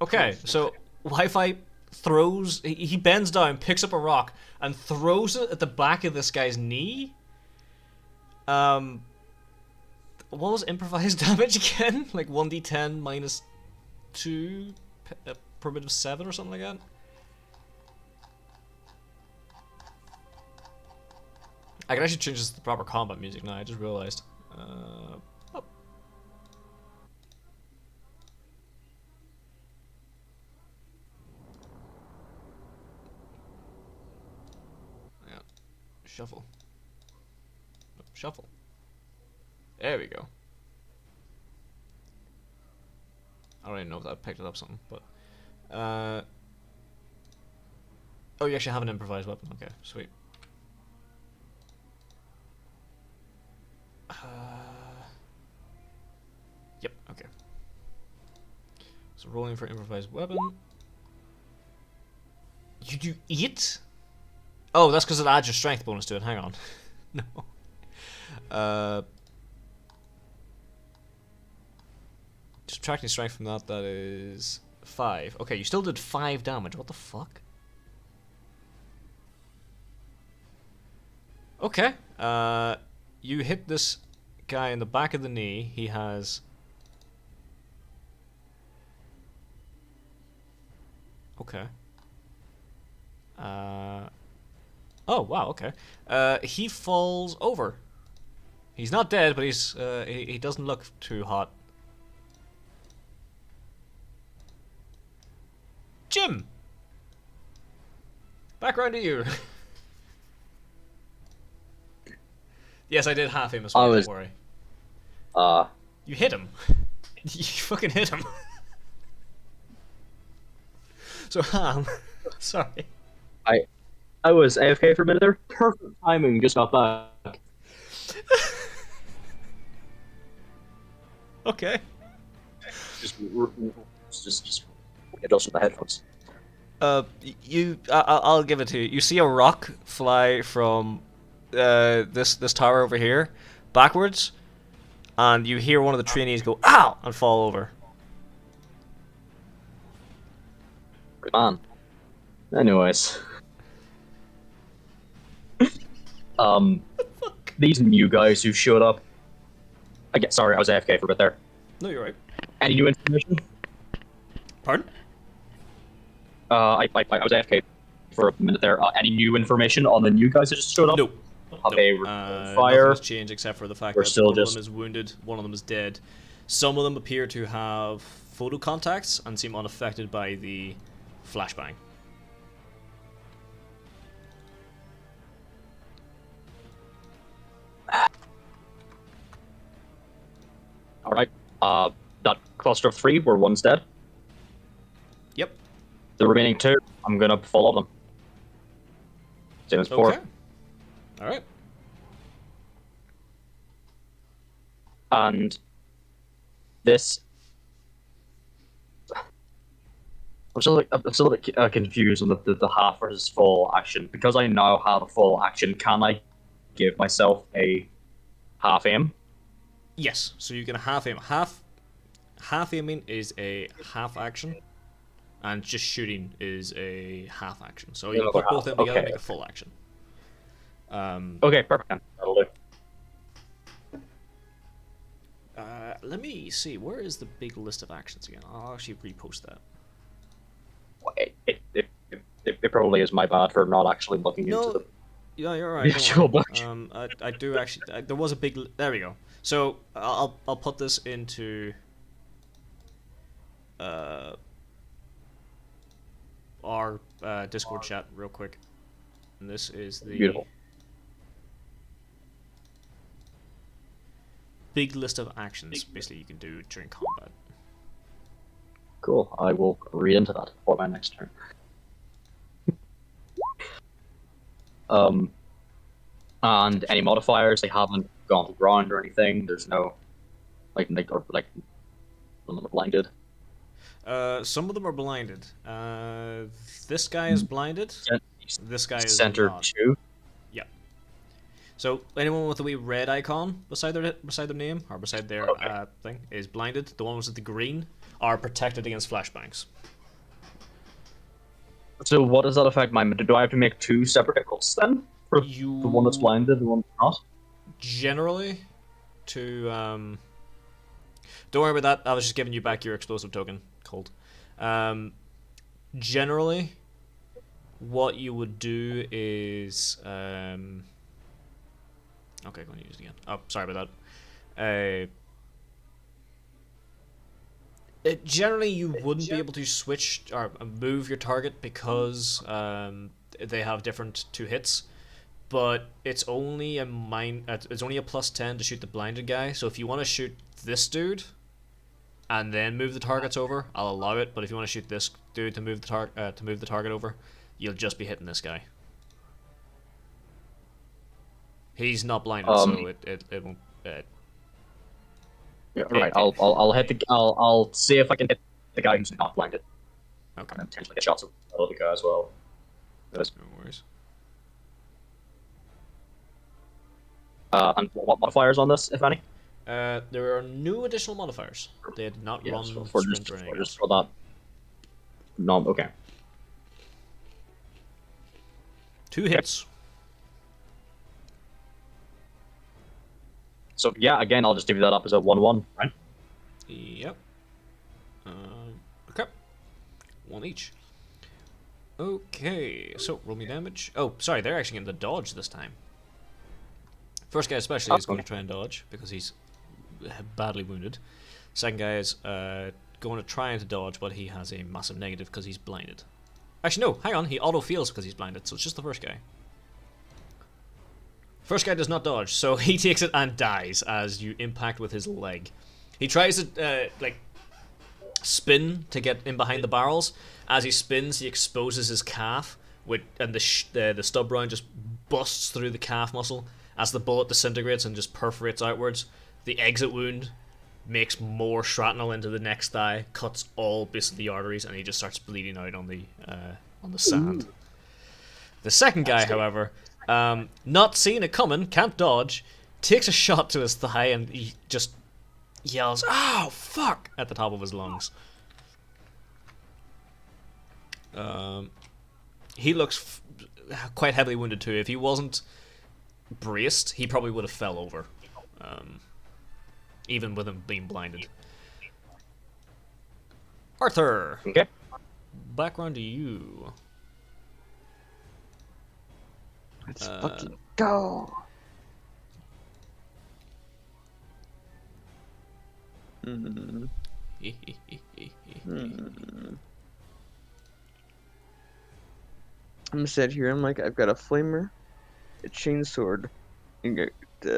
Okay, so Wi-Fi throws. He bends down, picks up a rock, and throws it at the back of this guy's knee. What was improvised damage again? Like 1d10 minus 2, primitive 7 or something like that? I can actually change this to the proper combat music now, I just realized. Yeah. Shuffle. Shuffle. There we go. I don't even know if that picked it up something, but oh, you actually have an improvised weapon. Okay, sweet. Yep, okay. So rolling for improvised weapon. You do eat? Oh, that's because it adds your strength bonus to it. Hang on. No. Subtracting strength from that, that is 5. Okay, you still did 5 damage. What the fuck? Okay. You hit this guy in the back of the knee. He has... Okay. Oh, wow, okay. He falls over. He's not dead, but he's he doesn't look too hot. Jim! Back round to you. Yes, I did half him as well, don't worry. You hit him. You fucking hit him. So, sorry. I was AFK for a minute there. Perfect timing, just got back. Okay. Just adjust the headphones. I'll give it to you. You see a rock fly from this tower over here backwards, and you hear one of the trainees go "ow" and fall over. Good man. Anyways. These new guys who showed up. Sorry, I was AFK for a bit there. No, you're right. Any new information? Pardon? I was AFK for a minute there. Any new information on the new guys that just showed up? Nope. Have they returned fire? Nothing has changed except for the fact We're that still one of just- them is wounded, one of them is dead. Some of them appear to have photo contacts and seem unaffected by the flashbang. All right. That cluster of 3 where one's dead. Yep. The remaining 2, I'm gonna follow them. Same as before. Okay. All right. And this, I'm still a bit confused on the half versus full action. Because I now have a full action, can I give myself a half aim? Yes. So you can half aim. Half aiming is a half action, and just shooting is a half action. So you Another put both half, of them together and okay. make a full action. Okay, perfect. Then. That'll do. Let me see. Where is the big list of actions again? I'll actually repost that. It probably is my bad for not actually looking into No, the yeah, you're right. the don't actual worry. book. I do actually. There was a big. There we go. So I'll put this into our Discord chat real quick. And this is the Beautiful. big list of actions basically you can do during combat. Cool. I will read into that for my next turn. And any modifiers, they haven't gone to ground or anything. There's no like none of them are blinded. Some of them are blinded. This guy is blinded. This guy is Center not. 2. Yeah. So anyone with the wee red icon beside their name or beside their thing is blinded. The ones with the green are protected against flashbangs. So what does that affect my? Do I have to make 2 separate rolls then? For the one that's blinded, the one that's not? Generally, to don't worry about that. I was just giving you back your explosive token, Cold. Generally, what you would do is okay, go and use it again. Oh, sorry about that. Generally, you wouldn't be able to switch or move your target because they have different 2 hits. But it's only a it's only a +10 to shoot the blinded guy. So if you want to shoot this dude, and then move the targets over, I'll allow it. But if you want to shoot this dude to move the target over, you'll just be hitting this guy. He's not blinded, so it won't. Yeah, right. I'll hit the. I'll see if I can hit the guy who's not blinded. Okay. And potentially get shots of the other guy as well. No worries. And what modifiers on this, if any? There are no additional modifiers. They did not run for sprint or anything. just for that. No, okay. 2 hits. So yeah, again, I'll just divvy that up as a 1-1, right? Yep. Okay. 1 each. Okay, so roll me damage. Oh, sorry, they're actually getting the dodge this time. First guy especially is going to try and dodge because he's badly wounded. Second guy is going to try and dodge, but he has a massive negative because he's blinded. Actually, no, hang on, he auto-feels because he's blinded, so it's just the first guy. First guy does not dodge, so he takes it and dies as you impact with his leg. He tries to, spin to get in behind the barrels. As he spins, he exposes his calf, and the stub round just busts through the calf muscle. As the bullet disintegrates and just perforates outwards, the exit wound makes more shrapnel into the next thigh, cuts all basically the arteries, and he just starts bleeding out on the sand. The second guy, however, not seeing it coming, can't dodge, takes a shot to his thigh, and he just yells, "Ow, fuck!" at the top of his lungs. He looks quite heavily wounded too. If he wasn't braced, he probably would have fell over, even with him being blinded. Arthur, Okay. back round to you. Let's Uh, fucking go. Hmm. Hmm. I'm sitting here. I'm like, I've got a flamer, a chainsword, and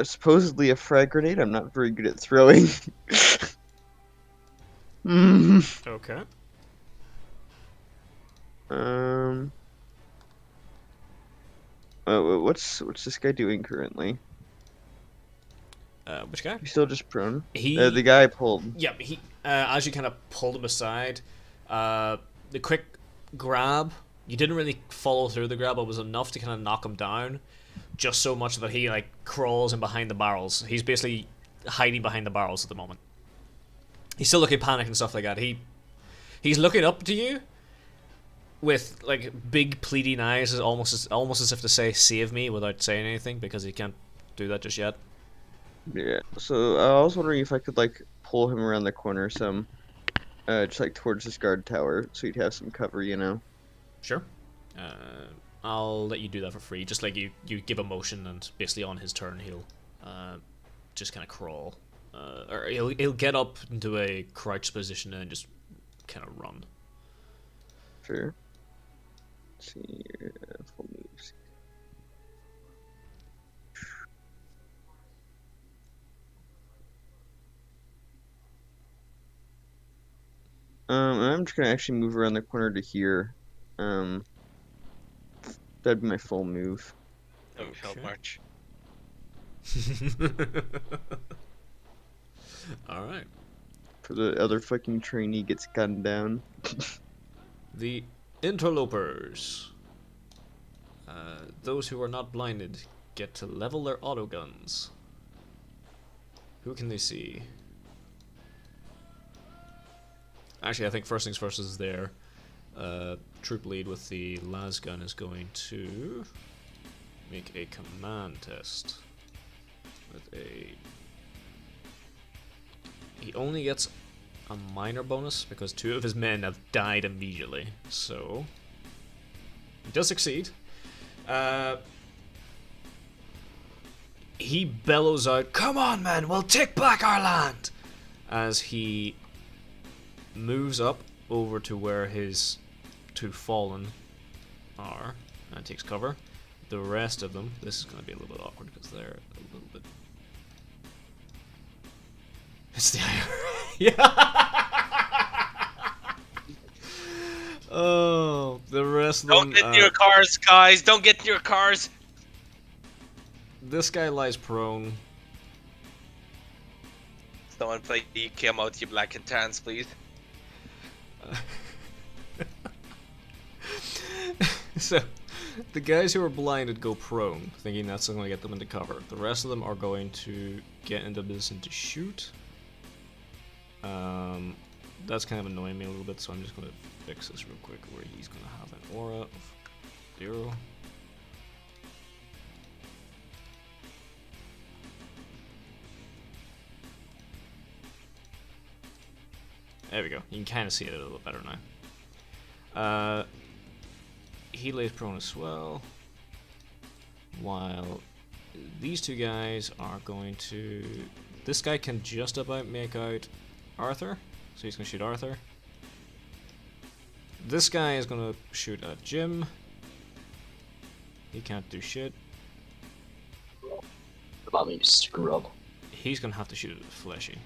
supposedly a frag grenade. I'm not very good at throwing. Mm. Okay. Um. What's this guy doing currently? Which guy? He's still just prone. He. The guy I pulled. Yeah, he. As you kind of pulled him aside, the quick grab. You didn't really follow through the grab, but it was enough to kind of knock him down. Just so much that he like crawls in behind the barrels. He's basically hiding behind the barrels at the moment. He's still looking panicked and stuff like that. He's looking up to you with like big pleading eyes, almost as if to say "save me" without saying anything because he can't do that just yet. Yeah. So I was wondering if I could like pull him around the corner some, just like towards this guard tower, so he'd have some cover, you know. Sure. I'll let you do that for free. Just like you give a motion, and basically on his turn he'll just kind of crawl, or he'll get up into a crouch position and just kind of run. Sure. Let's see here. Full moves. I'm just gonna actually move around the corner to here. Um, that'd be my full move. No repel march. All right. For the other fucking trainee gets gunned down. The interlopers. Those who are not blinded get to level their auto guns. Who can they see? Actually, I think first things first is their troop lead with the las gun is going to make a command test with a. He only gets a minor bonus because 2 of his men have died immediately, so he does succeed. He bellows out, "Come on, men, we'll take back our land!" as he moves up over to where his 2 fallen are and takes cover. The rest of them, this is going to be a little bit awkward because they're a little bit. It's the yeah. Oh, the rest of them. Don't get in your cars, guys. Don't get in your cars. This guy lies prone. Someone play came out you black and tans, please. So, the guys who are blinded go prone, thinking that's going to get them into cover. The rest of them are going to get into position to shoot. That's kind of annoying me a little bit, so I'm just going to fix this real quick, where he's going to have an aura of 0. There we go. You can kind of see it a little better now. He lays prone as well, while these 2 guys are going to. This guy can just about make out Arthur, so he's going to shoot Arthur. This guy is going to shoot at Jim. He can't do shit. About me, scrub. He's going to have to shoot at Fleshy.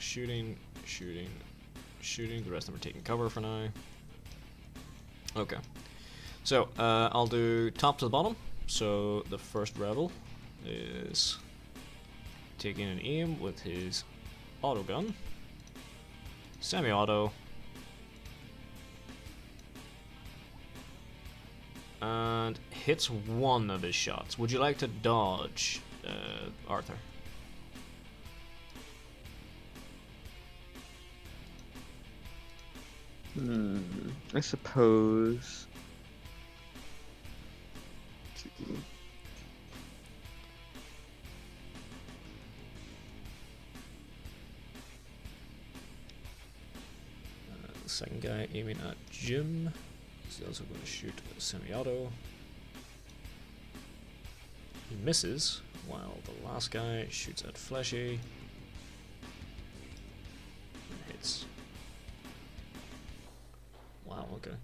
Shooting. The rest of them are taking cover for now. Okay. So, I'll do top to the bottom. So, the first rebel is taking an aim with his auto gun. Semi-auto. And hits 1 of his shots. Would you like to dodge, Arthur? I suppose. The second guy aiming at Jim. He's also going to shoot a semi-auto. He misses, while the last guy shoots at Fleshy. And hits. Wow, okay.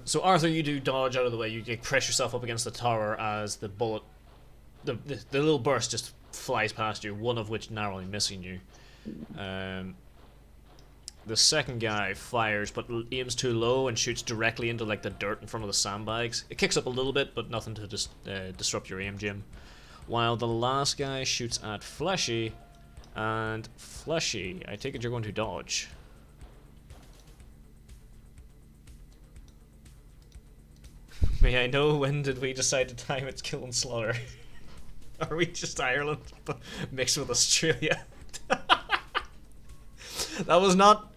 So Arthur, you do dodge out of the way. You press yourself up against the tower as the bullet, the little burst just flies past you, one of which narrowly missing you. The second guy fires, but aims too low and shoots directly into like the dirt in front of the sandbags. It kicks up a little bit, but nothing to disrupt your aim, Jim. While the last guy shoots at Fleshy, and Fleshy, I take it you're going to dodge. May I know, when did we decide to time its kill and slaughter? Are we just Ireland mixed with Australia? That was not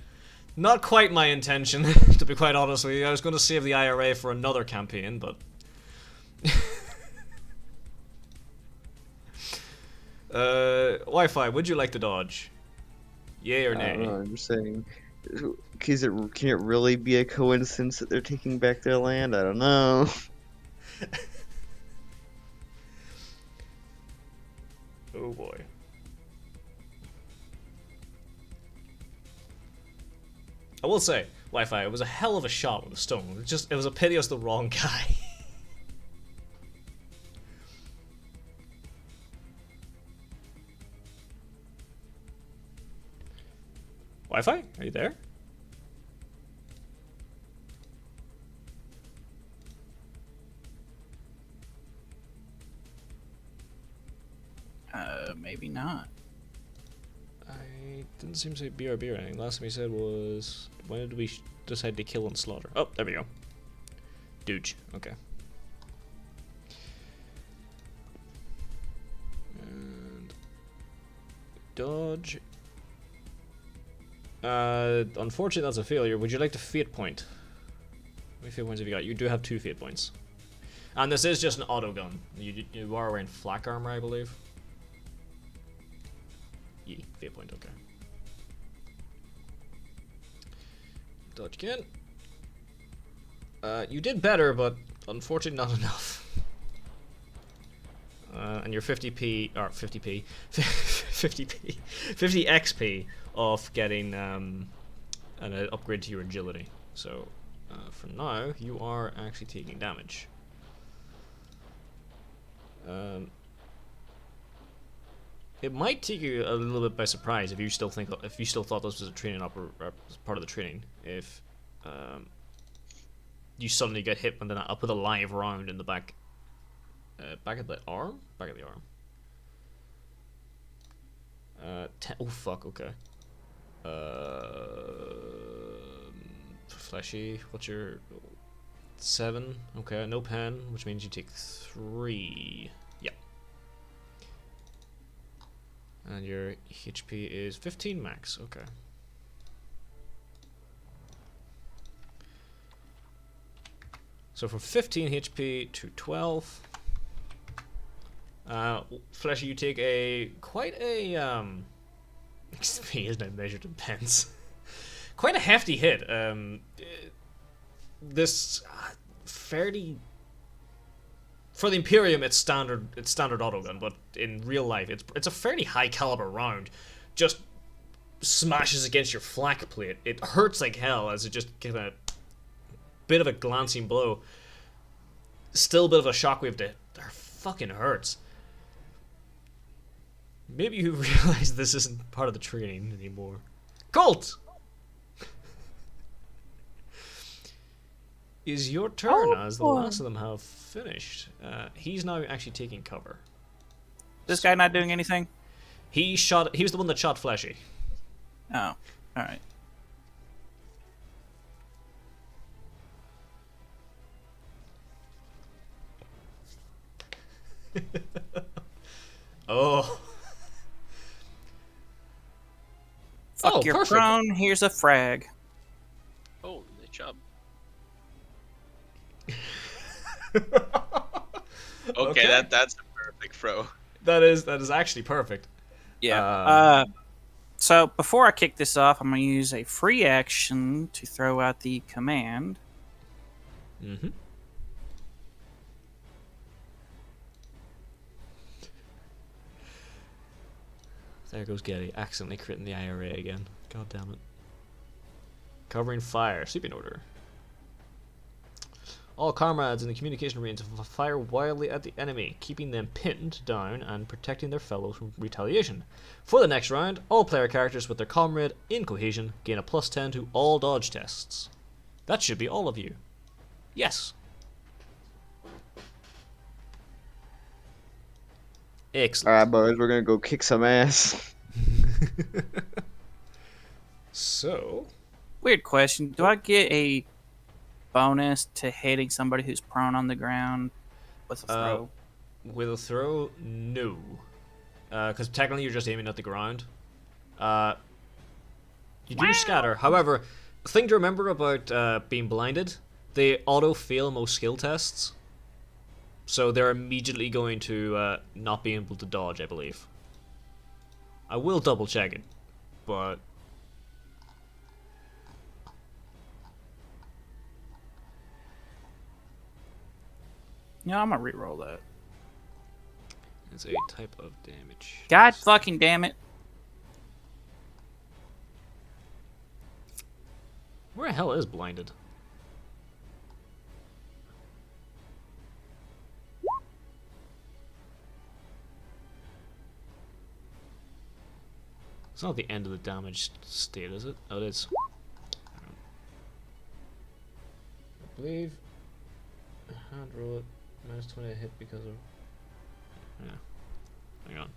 quite my intention, to be quite honest with you. I was going to save the IRA for another campaign, but... Wi-Fi, would you like to dodge? Yay or nay? I don't know, I'm just saying. Can it really be a coincidence that they're taking back their land? I don't know. Oh boy. I will say, Wi-Fi, it was a hell of a shot with a stone. It was a pity it was the wrong guy. Wi-Fi, are you there? Maybe not. I didn't seem to say BRB or anything. Last time he said was, when did we decide to kill and slaughter? Oh, there we go. Dooge, okay. And dodge. Unfortunately, that's a failure. Would you like to fate point? How many fate points have you got? You do have 2 fate points. And this is just an auto gun. You are wearing flak armor, I believe. Yee, fate point, okay. Dodge again. You did better, but unfortunately not enough. And your 50p, or 50p, 50p, 50 XP of getting an upgrade to your agility. So, for now, you are actually taking damage. It might take you a little bit by surprise if you still thought this was a training part of the training. If you suddenly get hit with a live round in the back of the arm. Oh fuck. Okay. Fleshy. What's your 7? Okay. No pen, which means you take 3. And your HP is 15 max, okay. So from 15 HP to 12. Fleshy, you take quite a XP isn't it measured in pence? Quite a hefty hit. This fairly, for the Imperium, it's standard autogun, but in real life, it's a fairly high caliber round. Just smashes against your flak plate. It hurts like hell as it just gives a bit of a glancing blow. Still a bit of a shockwave that fucking hurts. Maybe you realize this isn't part of the training anymore. Colt! Is your turn as the last of them have finished. He's now actually taking cover. This guy not doing anything? He was the one that shot Fleshy. Oh, alright. Oh. Fuck your perfect. crown, here's a frag. Oh, good job. Okay, that's a perfect throw. That is actually perfect. Yeah. So before I kick this off, I'm going to use a free action to throw out the command. Mm-hmm. There goes Getty, accidentally critting the IRA again. God damn it. Covering fire, sleeping order. All comrades in the communication range fire wildly at the enemy, keeping them pinned down and protecting their fellows from retaliation. For the next round, all player characters with their comrade in cohesion gain a +10 to all dodge tests. That should be all of you. Yes. Excellent. Alright, boys, we're gonna go kick some ass. So, Weird question. Do I get a bonus to hitting somebody who's prone on the ground with a throw? with a throw, no. Because technically you're just aiming at the ground. You do scatter. However, thing to remember about being blinded, they auto-fail most skill tests. So they're immediately going to not be able to dodge, I believe. I will double check it, but... Yeah, I'm going to reroll that. It's a type of damage. God fucking damn it. Where the hell is blinded? It's not the end of the damage state, is it? Oh, it is. I believe. Hand roll it. -20 hit because of. Yeah. Hang on.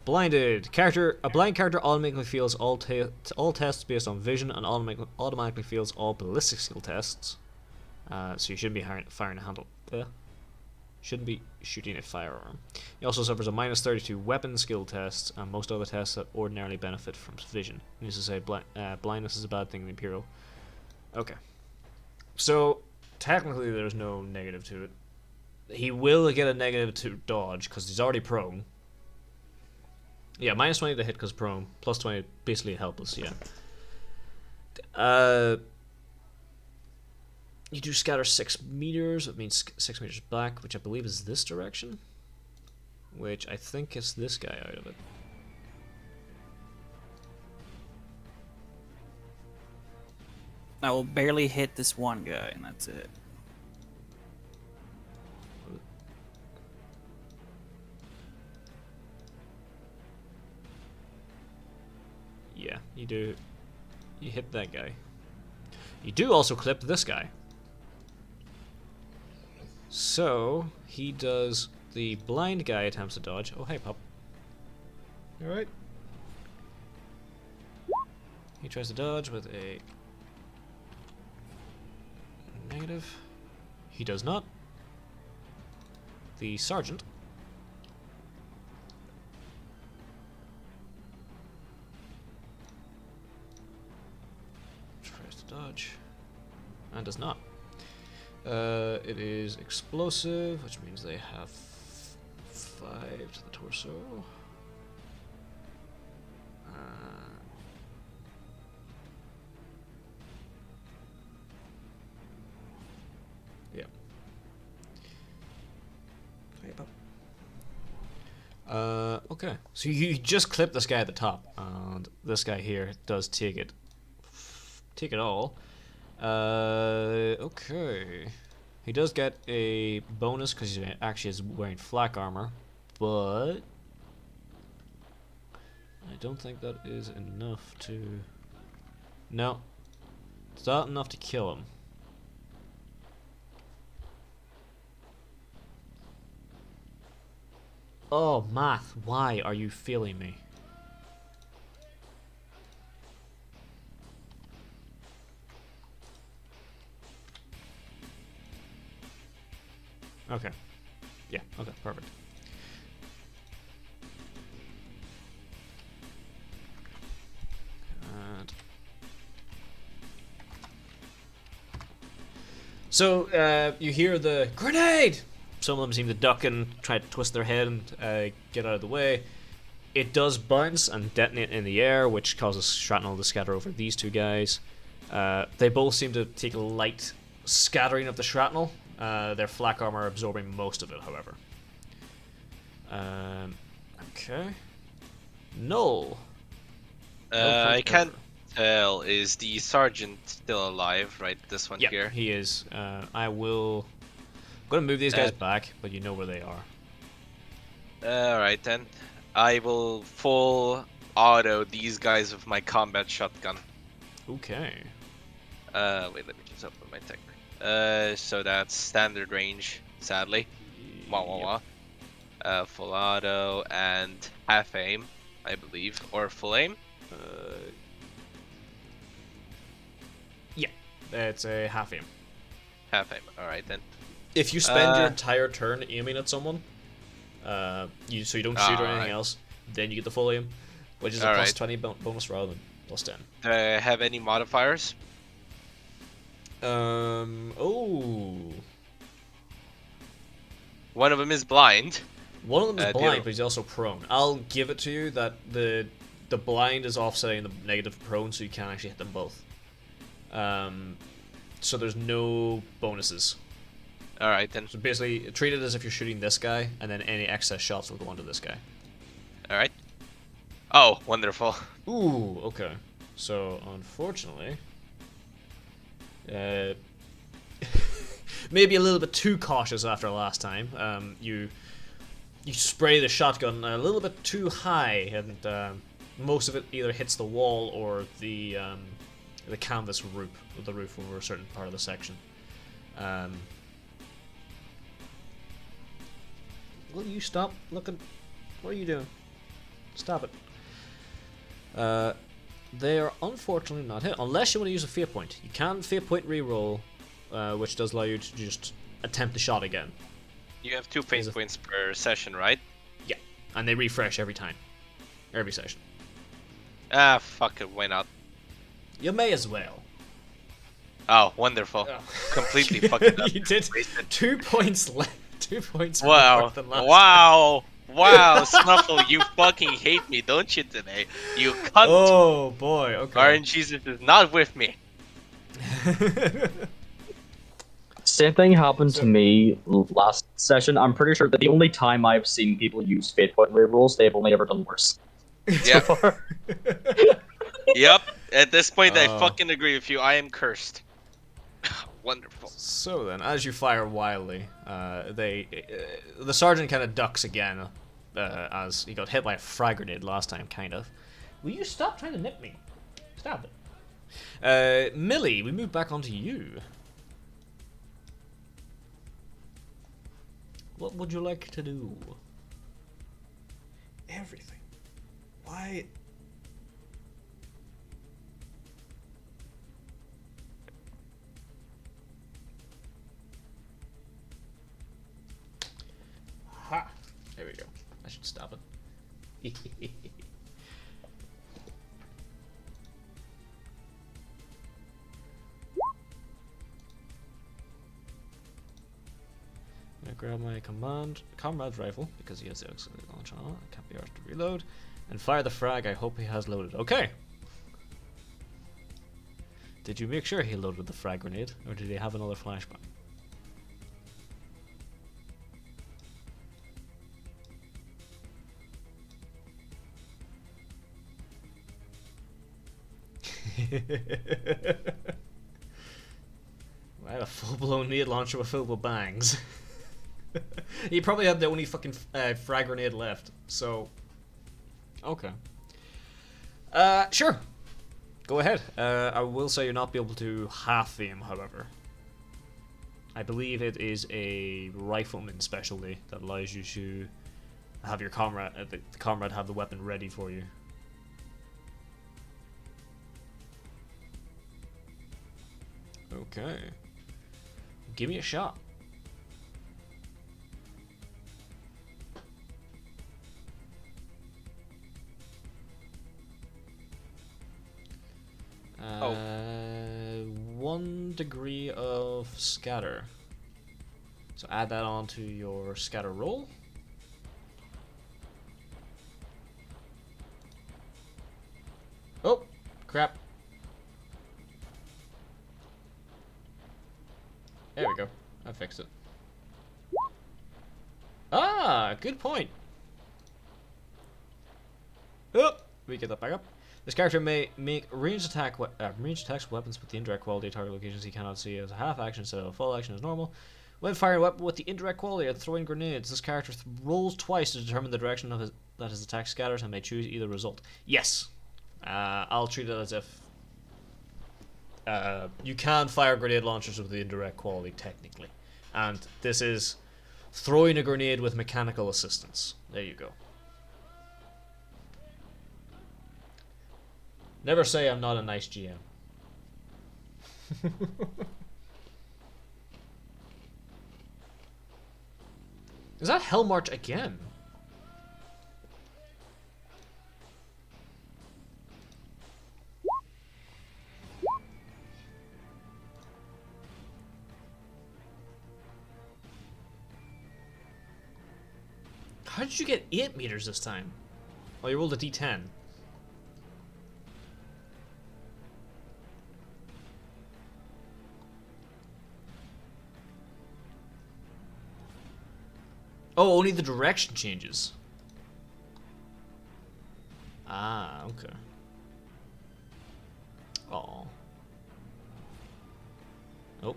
Blinded character. A blind character automatically fails all tests based on vision and automatically fails all ballistic skill tests. So you shouldn't be firing a handle. Shouldn't be shooting a firearm. He also suffers a -32 weapon skill test and most other tests that ordinarily benefit from vision. He used to say blindness is a bad thing in the Imperial. Okay. So, technically there's no negative to it. He will get a negative to dodge because he's already prone. Yeah, -20 to hit because prone. +20 basically helpless, yeah. You do scatter 6 meters, it means 6 meters back, which I believe is this direction. Which I think is this guy out of it. I will barely hit this one guy, and that's it. Yeah, you do. You hit that guy. You do also clip this guy. So, he does the blind guy attempts to dodge. Oh, hey, pup. You alright? He tries to dodge with a negative. He does not. The sergeant tries to dodge and does not. It is explosive, which means they have 5 to the torso. Yeah. Okay. So you just clip this guy at the top, and this guy here does take it. Take it all. Okay. He does get a bonus because he actually is wearing flak armor, but I don't think that is enough to... No. It's not enough to kill him. Oh, math, why are you failing me? Okay. Yeah, okay, perfect. And so, you hear the grenade! some of them seem to duck and try to twist their head and get out of the way. It does bounce and detonate in the air, which causes shrapnel to scatter over these two guys. They both seem to take a light scattering of the shrapnel. Their flak armor absorbing most of it, however. Okay. Null. I can't tell. Is the sergeant still alive? Right, this one Yeah, here. he is. I'm gonna move these guys back, but you know where they are. All right then. I will full auto these guys with my combat shotgun. Okay. Wait, let me just open my tech. So that's standard range, sadly. Wah wah wah. Full auto and half aim, I believe, or full aim. Yeah, it's a half aim. Half aim. All right then. If you spend your entire turn aiming at someone, so you don't shoot or anything Alright. else, then you get the full aim, which is a Alright. plus 20 bonus rather than plus 10. Do I have any modifiers? Oh. One of them is blind. One of them is the blind, other- but he's also prone. I'll give it to you that the blind is offsetting the negative prone, so you can actually hit them both. So there's no bonuses. All right then. So basically, treat it as if you're shooting this guy, and then any excess shots will go onto this guy. All right. Oh, wonderful. Ooh, okay. So, unfortunately... maybe a little bit too cautious after last time. You spray the shotgun a little bit too high, and most of it either hits the wall or the canvas roof, the roof over a certain part of the section. Will you stop looking? What are you doing? Stop it. They are unfortunately not hit, unless you want to use a fate point. You can fate point reroll, which does allow you to just attempt the shot again. You have 2 fate points per session, right? Yeah, and they refresh every time, every session. Ah, fuck it. Why not? You may as well. Oh, wonderful. Oh. Completely fucking up. You did Wasted. 2 points left. 2 points more Wow. than last Wow. Wow, Snuffle, you fucking hate me, don't you, today? You cunt. Oh boy. Okay. Orange Jesus is not with me. Same thing happened to me last session. I'm pretty sure that the only time I've seen people use fate point rerolls, they've only ever done worse. Yeah. So far. Yep. At this point, I Oh. fucking agree with you. I am cursed. Wonderful. So then, as you fire wildly, the sergeant kind of ducks again, as he got hit by a frag grenade last time, kind of. Will you stop trying to nip me? Stop it. Millie, we move back onto you. What would you like to do? Everything. Why? Ha! There we go. I should stop it. I'm gonna grab my comrade's rifle because he has the auxiliary launcher on. I can't be arsed to reload. And fire the frag. I hope he has loaded. Okay. Did you make sure he loaded the frag grenade, or did he have another flashbang? I had a full-blown nade launcher with filled with bangs. He probably had the only fucking frag grenade left, so... Okay. Sure. Go ahead. I will say you're not be able to half aim, however. I believe it is a rifleman specialty that allows you to have your comrade, the comrade have the weapon ready for you. Okay. Give me a shot. Oh. 1 degree of scatter. So So add that on to your scatter roll. Oh, crap. There we go. I fixed it. Ah, good point. Oh, we get that back up. This character may make ranged attacks with weapons with the indirect quality target locations he cannot see as a half action instead of a full action as normal. When firing a weapon with the indirect quality or throwing grenades, this character rolls twice to determine the direction of that his attack scatters and may choose either result. Yes. I'll treat it as if you can fire grenade launchers with the indirect quality technically. And this is throwing a grenade with mechanical assistance. There you go. Never say I'm not a nice GM. Is that Hellmarch again? How did you get 8 meters this time? Oh, you rolled a d10. Oh, only the direction changes. Ah, okay. Oh. Oh.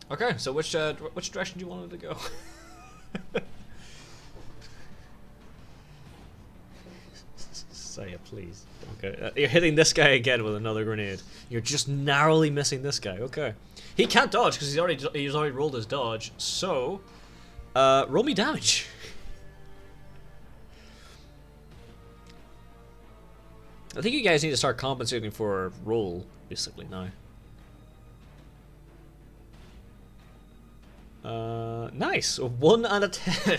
Okay, so which direction do you want it to go? Saya, please. Okay, you're hitting this guy again with another grenade. You're just narrowly missing this guy. Okay, he can't dodge because he's already rolled his dodge. So, roll me damage. I think you guys need to start compensating for roll basically now. Nice. A 1 and a 10.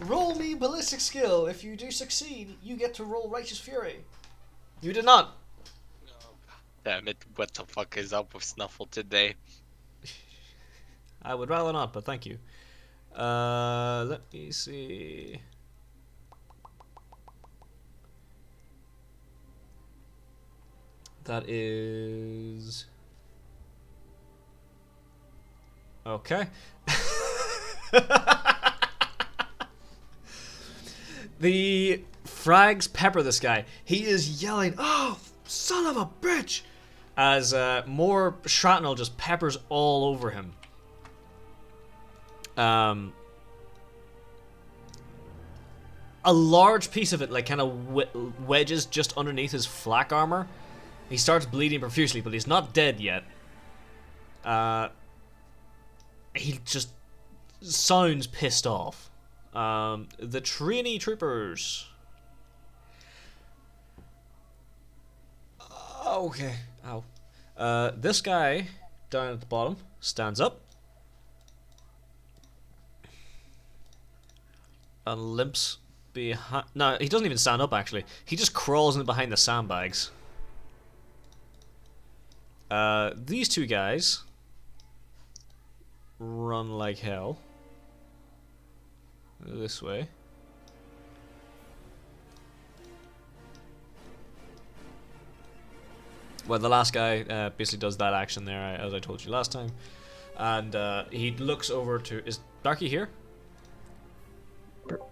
Roll me ballistic skill. If you do succeed, you get to roll righteous fury. You did not. Damn it! What the fuck is up with Snuffle today? I would rather not, but thank you. Let me see. That is... Okay. The frags pepper this guy. He is yelling, "Oh, son of a bitch!" as more shrapnel just peppers all over him. A large piece of it, like, kind of wedges just underneath his flak armor. He starts bleeding profusely, but he's not dead yet. He just sounds pissed off. The trainee troopers. Okay. Ow. This guy down at the bottom stands up and limps behind. No, he doesn't even stand up. Actually, he just crawls in behind the sandbags. These two guys run like hell this way. Well, the last guy basically does that action there, as I told you last time, and he looks over to... Is Darky here?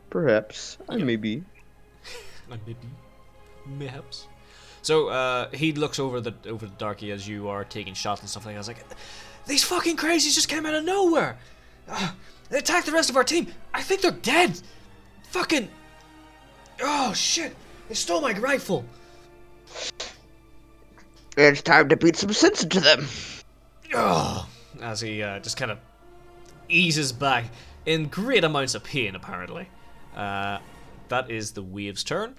Perhaps. I may be. Mayhaps. So he looks over the Darky as you are taking shots and stuff like that. I was like, these fucking crazies just came out of nowhere. They attacked the rest of our team. I think they're dead. Fucking... Oh shit! They stole my rifle. It's time to beat some sense into them. Oh, as he just kind of eases back in great amounts of pain, apparently. That is the wave's turn.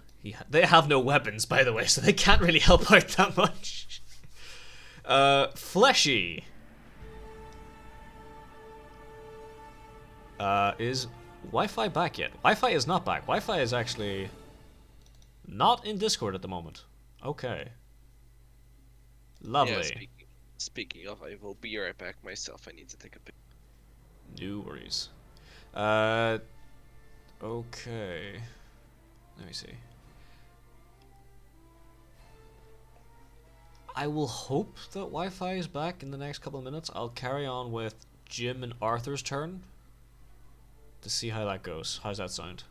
They have no weapons, by the way, so they can't really help out that much. Fleshy. Is Wi-Fi back yet? Wi-Fi is not back. Wi-Fi is actually not in Discord at the moment. Okay. Lovely. Yeah, speaking of, I will be right back myself. I need to take a pic. No worries. Okay. Let me see. I will hope that Wi-Fi is back in the next couple of minutes. I'll carry on with Jim and Arthur's turn to see how that goes. How's that sound?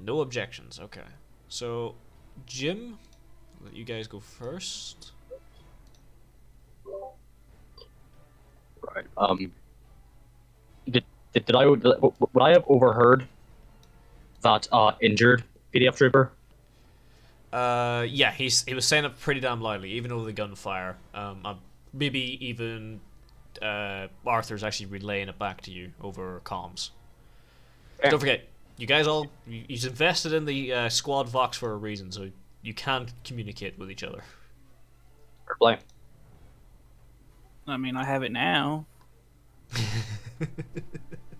No objections. Okay. So, Jim, I'll let you guys go first. Right. Would I have overheard that injured PDF trooper? Yeah, he was saying it pretty damn loudly, even over the gunfire. Maybe even Arthur's actually relaying it back to you over comms. Okay. Don't forget, you guys all he's invested in the squad vox for a reason, so you can communicate with each other. Fair play. I mean, I have it now.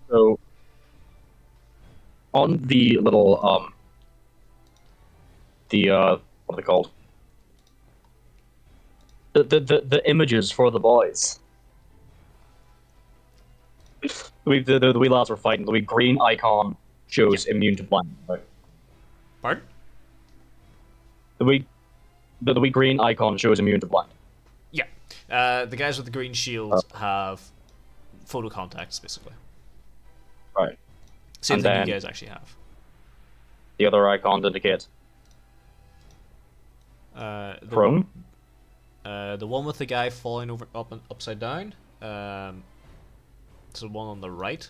So, on the little what are they called? The images for the boys. The wee lads were fighting. The wee green icon shows immune to blinding. Right? Pardon? The wee green icon shows immune to blinding. Yeah. The guys with the green shields have photo contacts, basically. Right. Same And thing then- you guys actually have. The other icons indicate prone. The one with the guy falling over up and upside down. So the one on the right,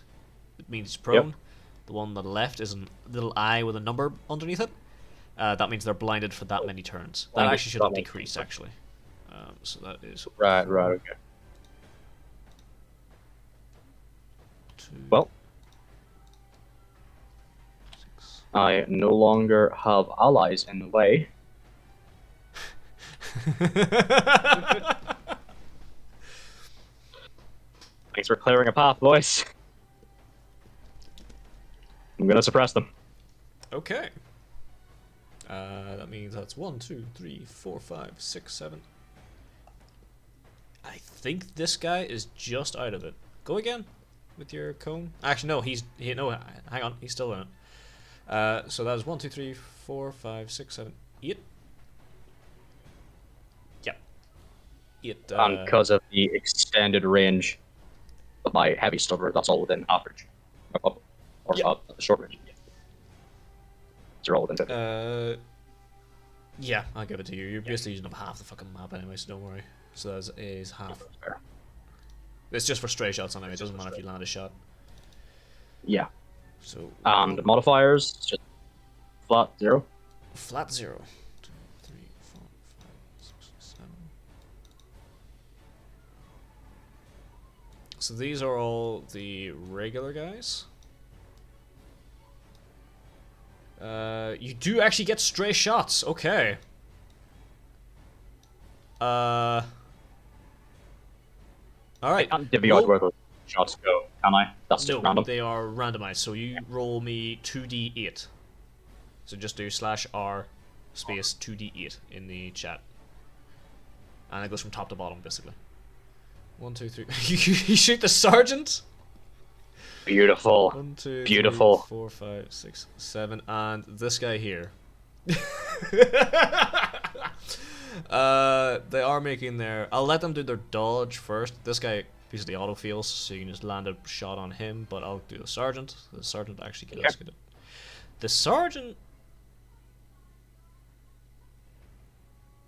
it means prone. Yep. The one on the left is a little eye with a number underneath it. That means they're blinded for that many turns. That Blinded actually should for have that many decreased, turns. actually. So that is Right. Okay. 2, Well, 6. I no longer have allies in the way. Thanks for clearing a path, boys. I'm gonna suppress them. Okay. That means that's 1, 2, 3, 4, 5, 6, 7. I think this guy is just out of it. Go again with your cone. Actually, no, no. Hang on, he's still in it. So that is 1, 2, 3, 4, 5, 6, 7, 8. Yeah. 8. And because of the extended range of my heavy stubber, that's all within average. Or Yeah. short range. It's irrelevant. Isn't it? Yeah, I'll give it to you. You're basically using up half the fucking map anyway, so don't worry. So that is half. Fair. It's just for stray shots anyway. It doesn't matter if you land a shot. Yeah. So And modifiers, it's just flat 0. flat 0. 2, 3, 4, 5, 6, 7. So these are all the regular guys. You do actually get stray shots. Okay. All I right. can't divvy out Roll- where those shots go, can I? That's just No, random. they are randomized. So you roll me 2d8. So just do /r space 2d8 in the chat, and it goes from top to bottom basically. 1, 2, 3. You shoot the sergeant. Beautiful. 1, 2, Beautiful. 3, 4, 5, 6, 7, and this guy here. They are making their. I'll let them do their dodge first. This guy basically auto feels, so you can just land a shot on him. But I'll do the sergeant. The sergeant actually kills it. The sergeant.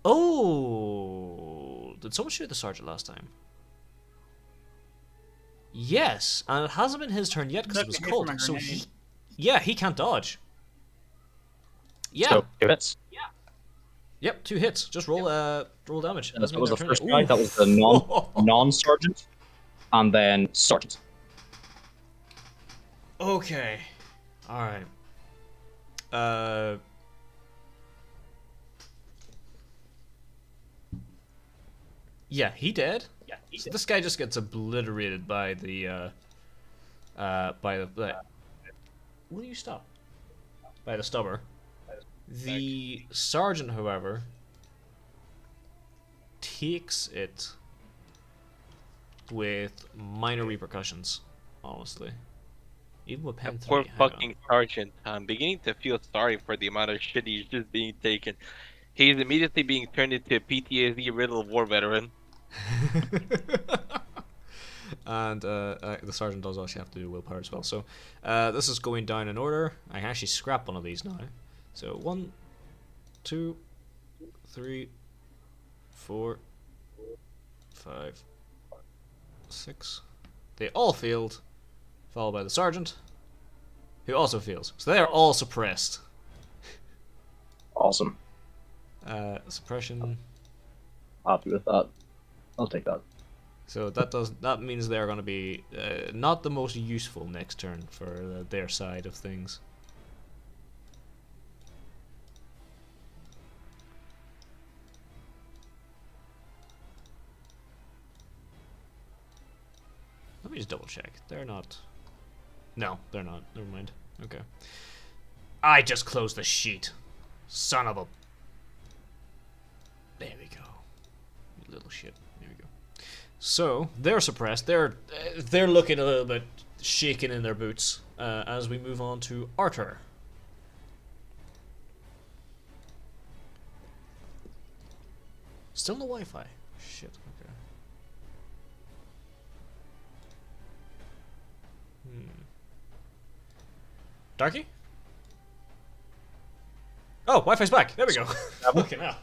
Oh, did someone shoot the sergeant last time? Yes, and it hasn't been his turn yet because it was Took me from cold. a So grenade. he can't dodge. Yeah. So, if it's. Yep, 2 hits. Just roll roll damage. That Doesn't was mean the their first turn guy, yet. that was the non-sergeant, and then sergeant. Okay. Alright. Yeah, he dead. So this guy just gets obliterated by the Will you stop? by the stubber. The sergeant, however, takes it with minor repercussions, honestly. Even with pen 3. Poor hang fucking sergeant. I'm beginning to feel sorry for the amount of shit he's just being taken. He's immediately being turned into a PTSD-riddled war veteran. And the sergeant does actually have to do willpower as well. So this is going down in order. I can actually scrap one of these now. So 1, 2, 3, 4, 5, 6. They all failed, followed by the sergeant, who also fails. So they are all suppressed. Awesome. Suppression. Happy with that. I'll take that. So that means they're going to be not the most useful next turn for their side of things. Let me just double check. They're not. No, they're not. Never mind. Okay. I just closed the sheet. Son of a. There we go. You little shit. There we go. So they're suppressed. They're looking a little bit shaken in their boots as we move on to Arthur. Still no Wi-Fi. Shit. Okay. Darky? Oh, Wi-Fi's back. There we go. Fucking hell.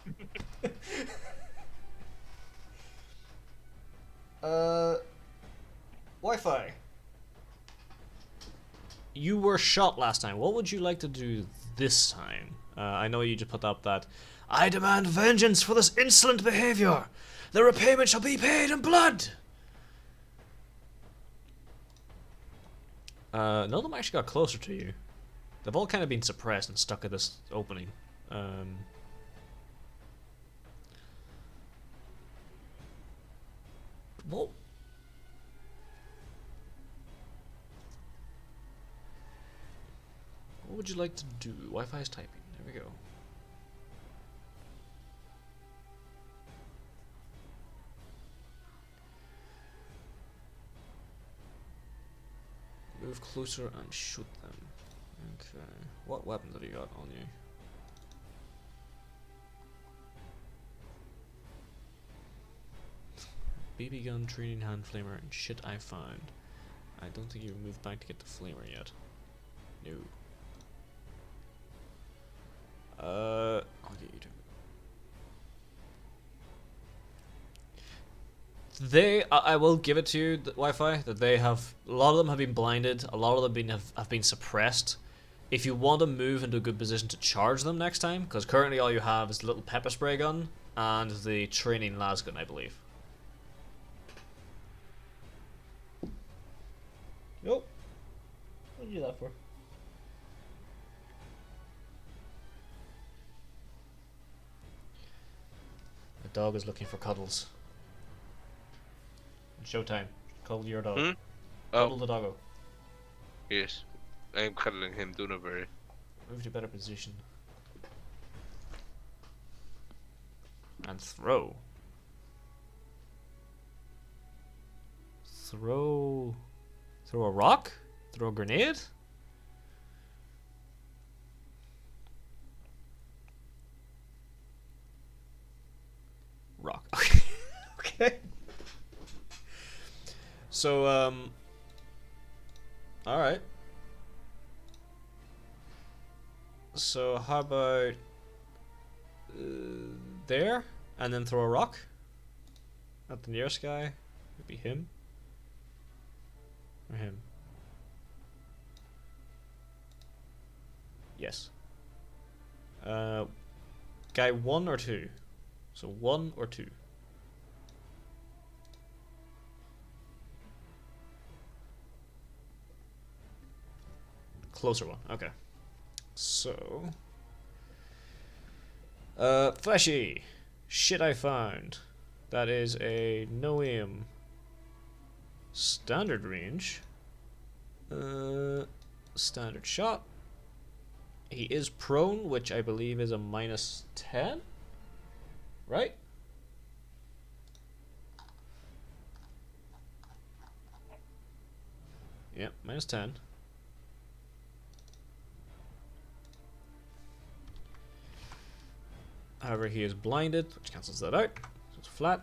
Wi-Fi. You were shot last time. What would you like to do this time? I know you just put up that I demand vengeance for this insolent behavior. The repayment shall be paid in blood. None of them actually got closer to you. They've all kind of been suppressed and stuck at this opening. What? What would you like to do? Wi-Fi is typing. There we go. Move closer and shoot them. Okay. What weapons have you got on you? BB gun, training hand flamer, and shit I found. I don't think you've moved back to get the flamer yet. No. I'll get you to. I will give it to you, the Wi-Fi, that they have, a lot of them have been blinded, a lot of them have been suppressed. If you want to move into a good position to charge them next time, because currently all you have is the little pepper spray gun and the training lasgun, I believe. Nope. What did you do that for? The dog is looking for cuddles. Showtime. Cuddle your dog. Hmm? Cuddle Oh, the doggo. yes. I am cuddling him, do not worry. Move to a better position. And throw. Throw a rock? Throw a grenade? Rock. Okay. Okay. So, alright. So, how about there? And then throw a rock? At the nearest guy? Maybe him? Or him? Yes. Guy 1 or 2? So 1 or 2? Closer one, okay. So... Fleshy! Shit I found. That is a no aim. Standard range. Standard shot. He is prone, which I believe is a -10, right? Yep, -10. However, he is blinded, which cancels that out. So it's flat.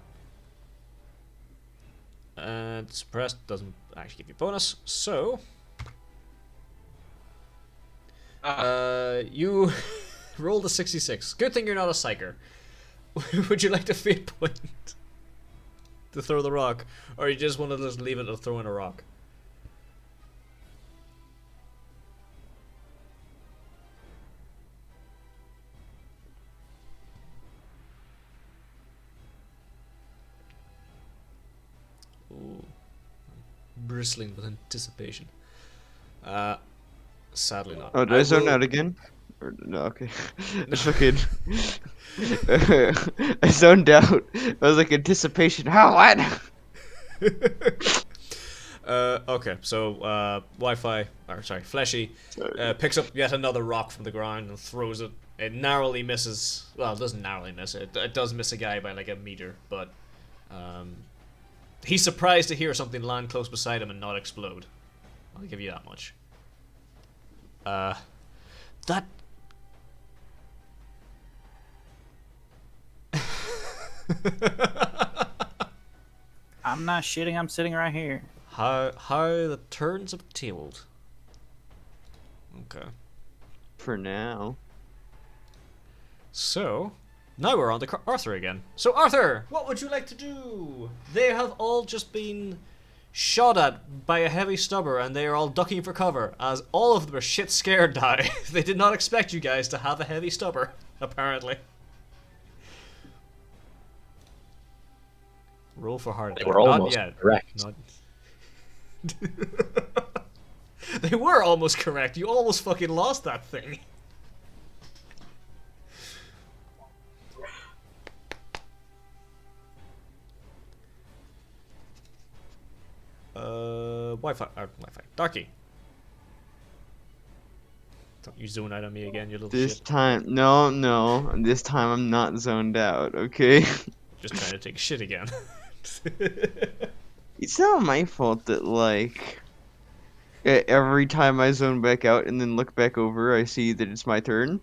And suppressed doesn't actually give you bonus. So, you rolled a 66. Good thing you're not a psyker. Would you like to fate point to throw the rock, or you just want to just leave it to throw in a rock? Ooh. Bristling with anticipation. Sadly not. Oh, did I zone will- out again? Or, no, okay. It's fucking. I zoned out. I was like anticipation. How? What? Okay, so Fleshy picks up yet another rock from the ground and throws it. It narrowly misses. Well, it doesn't narrowly miss. It does miss a guy by like a meter, but he's surprised to hear something land close beside him and not explode. I'll give you that much. That. I'm not shitting. I'm sitting right here. How the turns have tabled. Okay. For now. So, now we're on to Arthur again. So, Arthur, what would you like to do? They have all just been shot at by a heavy stubber, and they are all ducking for cover, as all of them are shit scared now. They did not expect you guys to have a heavy stubber, apparently. Roll for hard. They were almost Not yet. correct. Not... They were almost correct. You almost fucking lost that thing. Wi-Fi. Darky. Don't you zone out on me again, you little This shit. time, no. This time I'm not zoned out. Okay. Just trying to take shit again. It's not my fault that like every time I zone back out and then look back over, I see that it's my turn.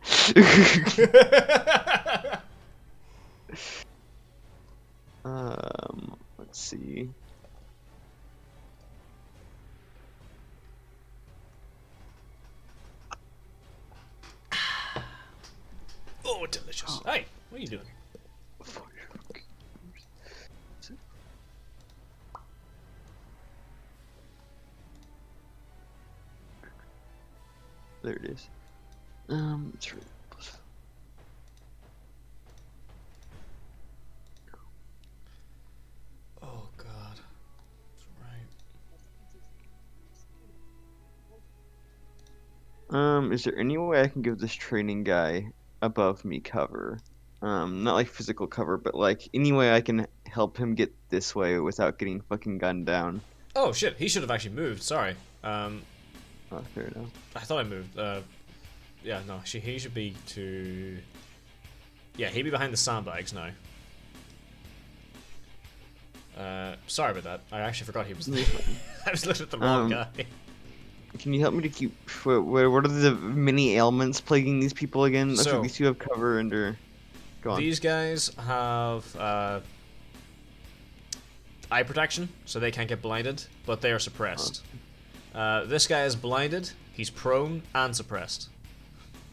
Let's see. Oh, delicious. Hey, what are you doing? There it is. It's really Oh, God. That's right. Is there any way I can give this training guy above me cover? Not like physical cover, but like any way I can help him get this way without getting fucking gunned down. Oh, shit. He should have actually moved. Sorry. Oh, fair enough. I thought I moved. Yeah, no. He should be to... Yeah, he'd be behind the sandbags now. Sorry about that. I actually forgot he was there. I was looking at the wrong guy. Can you help me to keep... What are the many ailments plaguing these people again? So- These two have cover under... Go on. These guys have eye protection, so they can't get blinded, but they are suppressed. This guy is blinded, he's prone, and suppressed.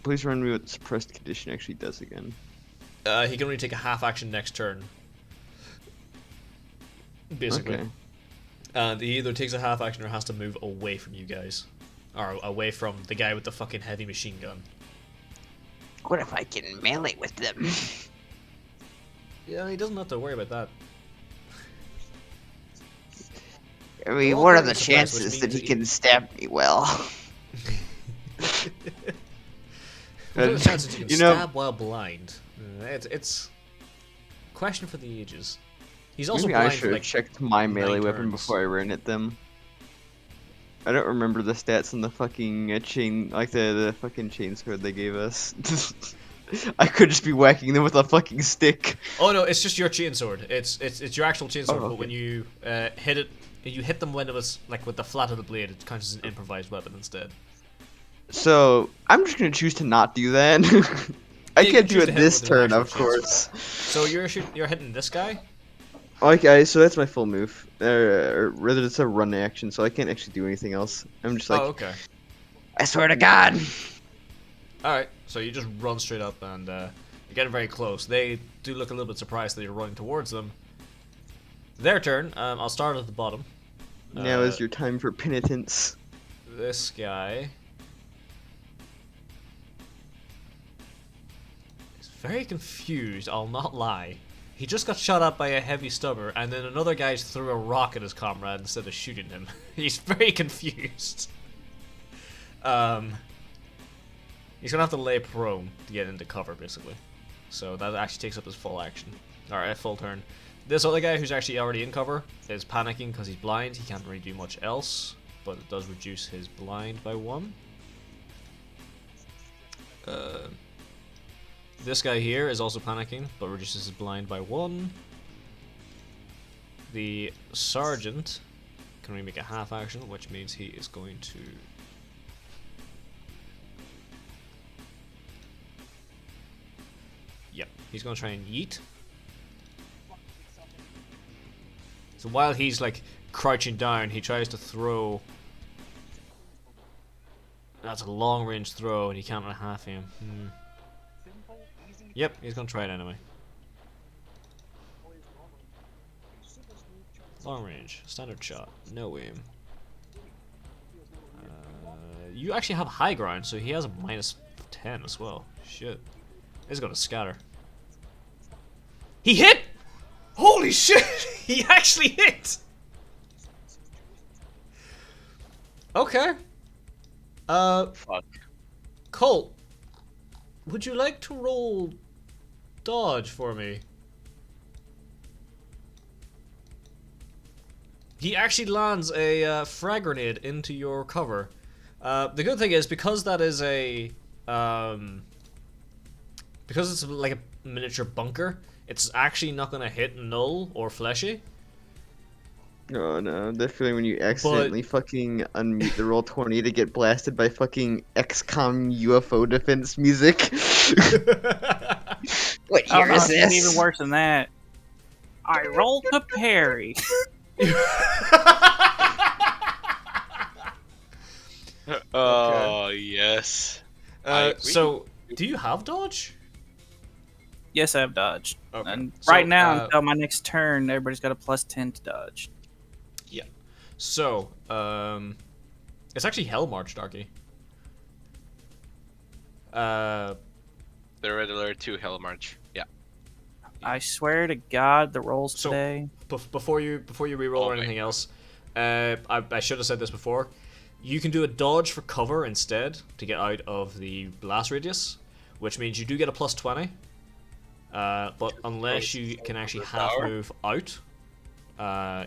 Please remind me what the suppressed condition actually does again. He can only take a half action next turn. Basically. Okay. And he either takes a half action or has to move away from you guys. Or away from the guy with the fucking heavy machine gun. What if I can melee with them? Yeah, he doesn't have to worry about that. I mean, all what are very the suppressed, which chances that means he that can stab me well? What are the chances you can You know- stab while blind? It's question for the ages. He's also Maybe I blind should for have like checked my melee weapon turns. before I ran at them. I don't remember the stats on the fucking chain, like the fucking chain sword they gave us. I could just be whacking them with a fucking stick. Oh no, it's just your chain sword. It's your actual chain sword, Oh, but when okay. you hit it, you hit them when it was like with the flat of the blade. It counts as an improvised weapon instead. So I'm just gonna choose to not do that. I You can can't do choose to it hit him this with your turn, actual of chain sword. course. So you're hitting this guy. Okay, so that's my full move. Or rather, it's a run action, so I can't actually do anything else. I'm just like, Oh, okay. I swear to God. All right. So you just run straight up and you're getting very close. They do look a little bit surprised that you're running towards them. Their turn. I'll start at the bottom. Now is your time for penitence. This guy is very confused, I'll not lie. He just got shot up by a heavy stubber, and then another guy threw a rock at his comrade instead of shooting him. He's very confused. He's gonna have to lay prone to get into cover, basically. So that actually takes up his full action. Alright, full turn. This other guy who's actually already in cover is panicking because he's blind. He can't really do much else, but it does reduce his blind by 1. This guy here is also panicking, but reduces his blind by 1. The sergeant can only make a half action, which means he is going to... Yep, he's going to try and yeet. So while he's like crouching down, he tries to throw. That's a long range throw, and he can't half him. Yep, he's gonna try it anyway. Long range, standard shot, no aim. You actually have high ground, so he has a -10 as well. Shit, he's gonna scatter. He hit! Holy shit! He actually hit! Okay. Fuck. Colt, would you like to roll dodge for me? He actually lands a frag grenade into your cover. The good thing is, because that is a... because it's like a miniature bunker, it's actually not going to hit null or fleshy. Oh no, that feeling when you accidentally fucking unmute the roll 20 to get blasted by fucking XCOM UFO defense music. What Oh year no, is it's this? even worse than that. I roll to parry. Oh, yes. So, do you have dodge? Yes, I have dodged. Okay. And So, right now, until my next turn, everybody's got a +10 to dodge. Yeah. So, it's actually Hell March, Darky. The Red Alert 2 Hell March. Yeah. I swear to God, the rolls So- today. Before you reroll or Okay. anything else, I should have said this before. You can do a dodge for cover instead to get out of the blast radius, which means you do get a +20. But unless you can actually half move out,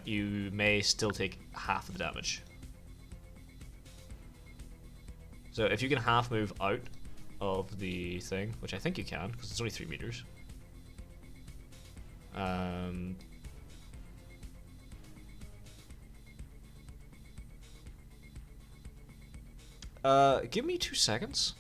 you may still take half of the damage. So if you can half move out of the thing, which I think you can, because it's only 3 meters. Give me 2 seconds.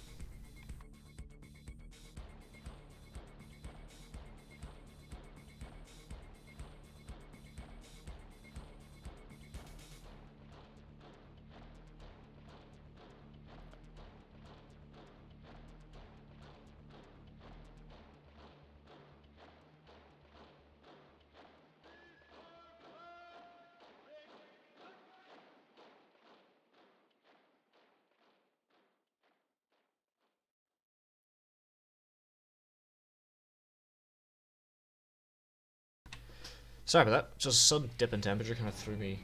Sorry about that. Just a sudden dip in temperature kind of threw me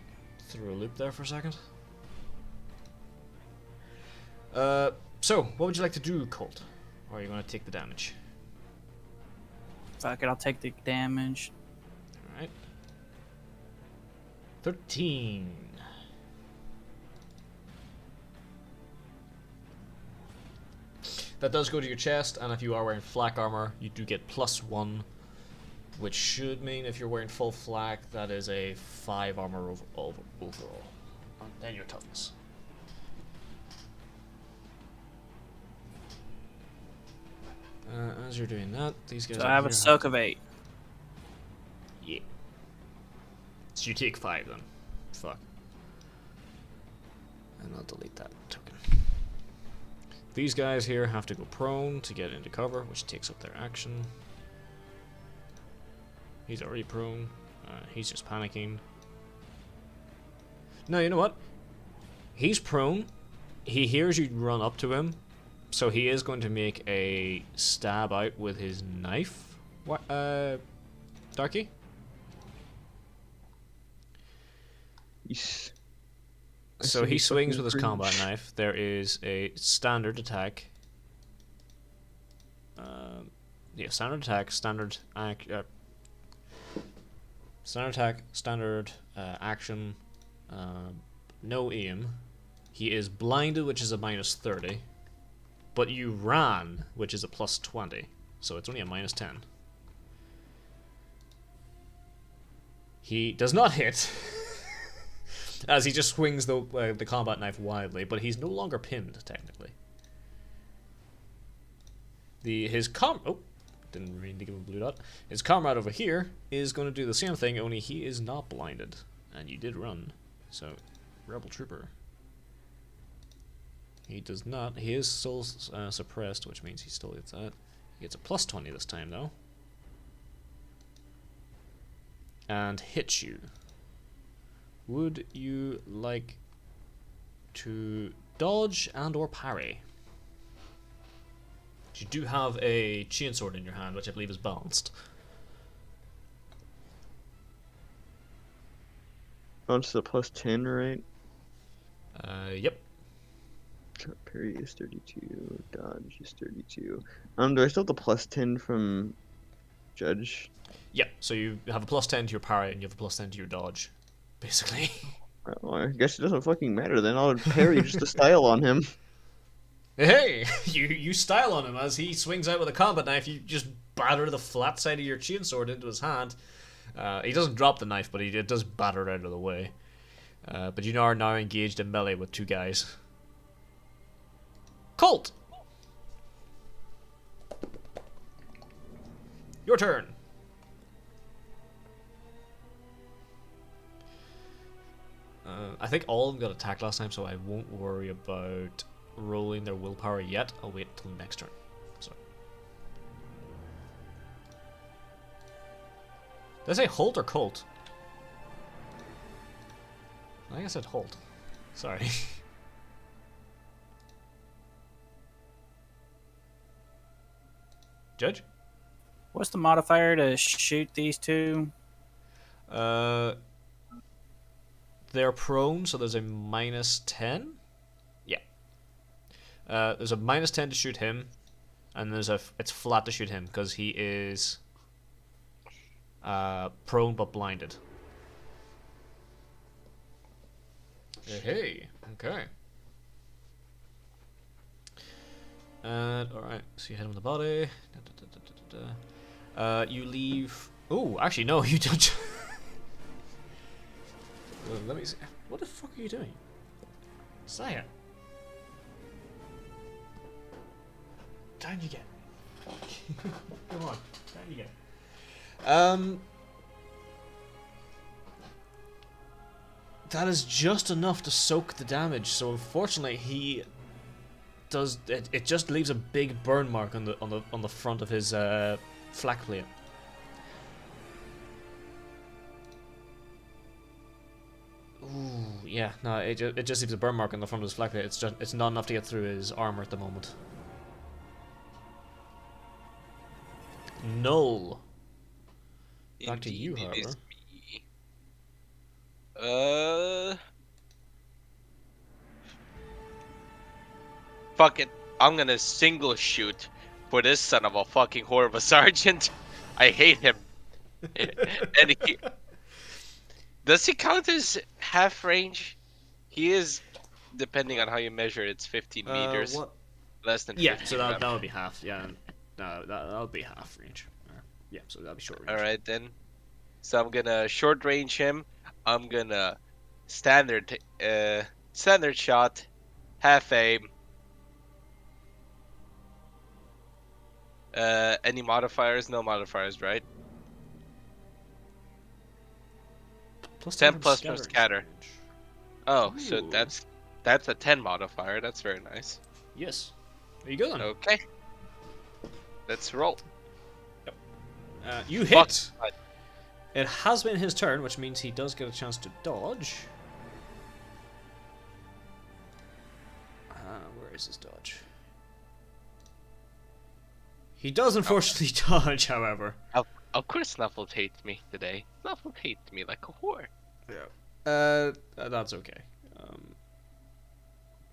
through a loop there for a second. So, what would you like to do, Colt? Or are you going to take the damage? Fuck it, I'll take the damage. Alright. 13. That does go to your chest, and if you are wearing flak armor, you do get +1, which should mean if you're wearing full flak, that is a 5 armor overall. And then your toughness. As you're doing that, these guys. So I have a soak of 8. Yeah. So you take 5 then. Fuck. And I'll delete that token. These guys here have to go prone to get into cover, which takes up their action. He's already prone. He's just panicking. No, you know what? He's prone. He hears you run up to him, so he is going to make a stab out with his knife. What, Darky? So he swings with his combat knife. There is a standard attack. Yeah, standard attack, standard attack, standard action. No aim. He is blinded, which is a -30. But you ran, which is a +20. So it's only a -10. He does not hit. As he just swings the combat knife wildly, but he's no longer pinned, technically. Didn't really give him a blue dot. His comrade over here is going to do the same thing, only he is not blinded. And you did run, so rebel trooper. He does not. He is still suppressed, which means he still gets that. He gets a +20 this time, though. And hits you. Would you like to dodge and or parry? You do have a chainsword in your hand, which I believe is balanced. Bounce to +10, right? Yep. Parry is 32. Dodge is 32. Do I still have the +10 from Judge? Yep. So you have a +10 to your parry and you have a +10 to your dodge, basically. Well, I guess it doesn't fucking matter then. I'll parry just to style on him. Hey, you style on him as he swings out with a combat knife. You just batter the flat side of your chainsword into his hand. He doesn't drop the knife, but it does batter it out of the way. But you are now engaged in melee with 2 guys. Colt! Your turn. I think all of them got attacked last time, so I won't worry about rolling their willpower yet. I'll wait until the next turn. So. Did I say Holt or Colt? I think I said Holt. Sorry. Judge? What's the modifier to shoot these 2? They're prone, so there's a -10. Yeah. There's a -10 to shoot him, and it's flat to shoot him because he is prone but blinded. Hey, okay. And alright, so you hit him in the body. You leave. Oh, actually, no, you don't. Let me see. What the fuck are you doing? Say it. Down you get. Come on, down you get. That is just enough to soak the damage. So unfortunately, he does. It just leaves a big burn mark on the front of his flak plate. Ooh, yeah, no, it just leaves a burn mark on the front of his flak plate. It's not enough to get through his armor at the moment. Null. Back to you, Indeed, it however. is me. Fuck it. I'm gonna single shoot for this son of a fucking whore of a sergeant. I hate him. And does he count as half range? He is, depending on how you measure, it's 15 meters. What? Less than Yeah, 50. so that would be half. Yeah, no, that would be half range. Yeah, so that'd be short range. All right then. So I'm gonna short range him. I'm gonna standard standard shot, half aim. Any modifiers? No modifiers, right? Plus 10 from plus from scattering scatter. range. Oh, so Ooh. that's a 10 modifier. That's very nice. Yes. There you go then. Okay. Let's roll. You Fuck. hit. It has been his turn, which means he does get a chance to dodge. Where is his dodge? He does unfortunately dodge, however. Of course Snuffles hates me today. Snuffles hates me like a whore. That's okay.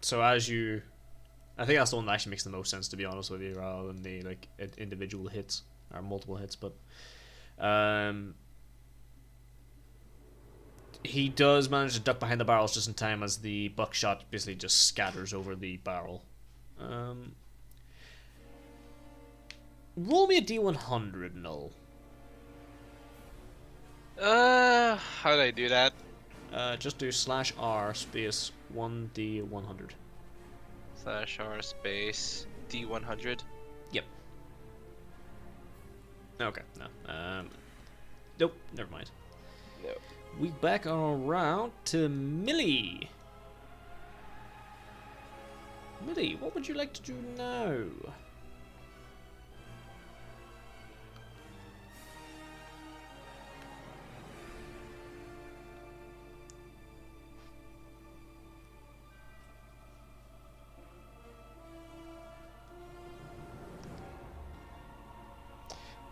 So as you... I think that's the one that actually makes the most sense, to be honest with you, rather than the like individual hits, or multiple hits, but... he does manage to duck behind the barrels just in time as the buckshot basically just scatters over the barrel. Roll me a D100, Null. How do I do that? Just do /R space 1D100. /R space D100. Yep. Okay, no. Nope, never mind. No. We back around to Millie. Millie, what would you like to do now?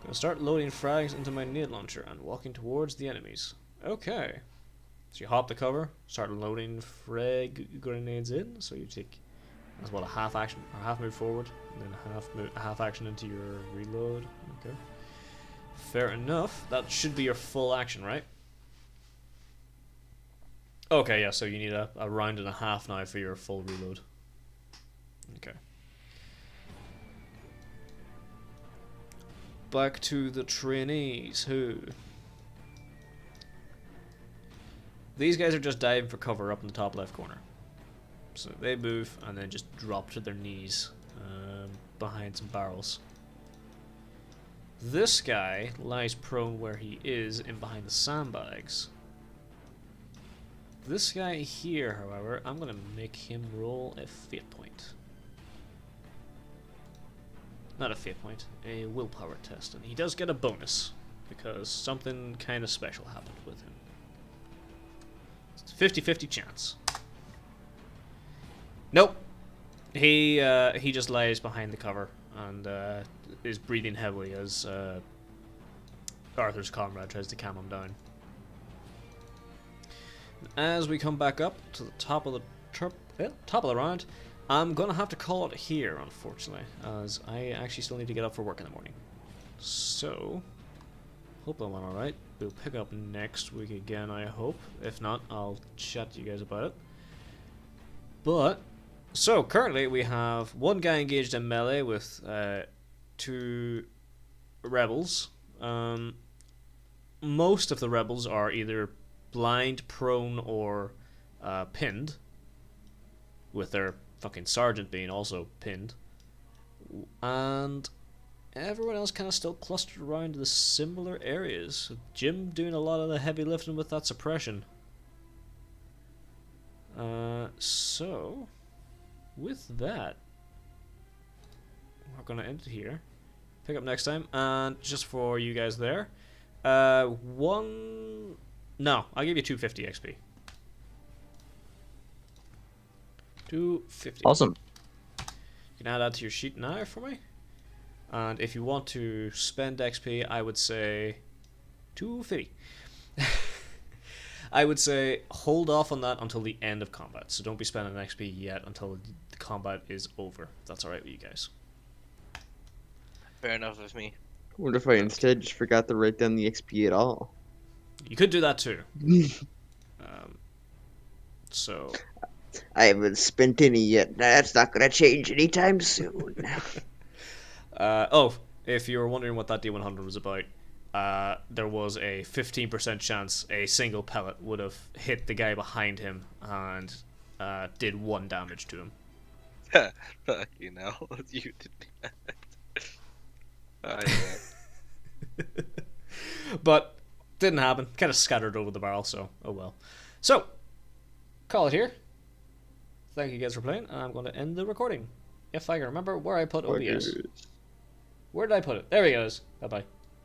Gonna start loading frags into my nade launcher and walking towards the enemies. Okay. So you hop the cover, start loading frag grenades in. So you take that's what a half action or half move forward, and then half action into your reload. Okay. Fair enough. That should be your full action, right? Okay, yeah. So you need a round and a half now for your full reload. Okay. Back to the trainees. Who? These guys are just diving for cover up in the top left corner. So they move and then just drop to their knees behind some barrels. This guy lies prone where he is in behind the sandbags. This guy here, however, I'm going to make him roll a fate point. Not a fate point, a willpower test. And he does get a bonus because something kind of special happened with him. It's a 50-50 chance. Nope. He just lies behind the cover and is breathing heavily as Arthur's comrade tries to calm him down. As we come back up to the top of the round, I'm gonna have to call it here, unfortunately, as I actually still need to get up for work in the morning. So, hope I'm alright. We'll pick up next week again, I hope. If not, I'll chat to you guys about it. But, so currently we have one guy engaged in melee with 2 rebels. Most of the rebels are either blind, prone, or pinned, with their fucking sergeant being also pinned, and everyone else kind of still clustered around the similar areas. Jim doing a lot of the heavy lifting with that suppression. So with that, we're gonna end it here. Pick up next time, and just for you guys there, I'll give you 250 XP. 250. Awesome. You can add that to your sheet now for me. And if you want to spend XP, I would say 250. I would say hold off on that until the end of combat. So don't be spending XP yet until the combat is over. If that's alright with you guys. Fair enough with me. What if I instead just forgot to write down the XP at all? You could do that too. So I haven't spent any yet. That's not gonna change anytime soon. If you were wondering what that D100 was about, there was a 15% chance a single pellet would have hit the guy behind him and did 1 damage to him. Fuck, you know, you did that. Oh, yeah. But didn't happen. Kind of scattered over the barrel, so oh well. So, call it here. Thank you guys for playing, and I'm going to end the recording. If I can remember where I put OBS. Where did I put it? There he goes. Bye-bye.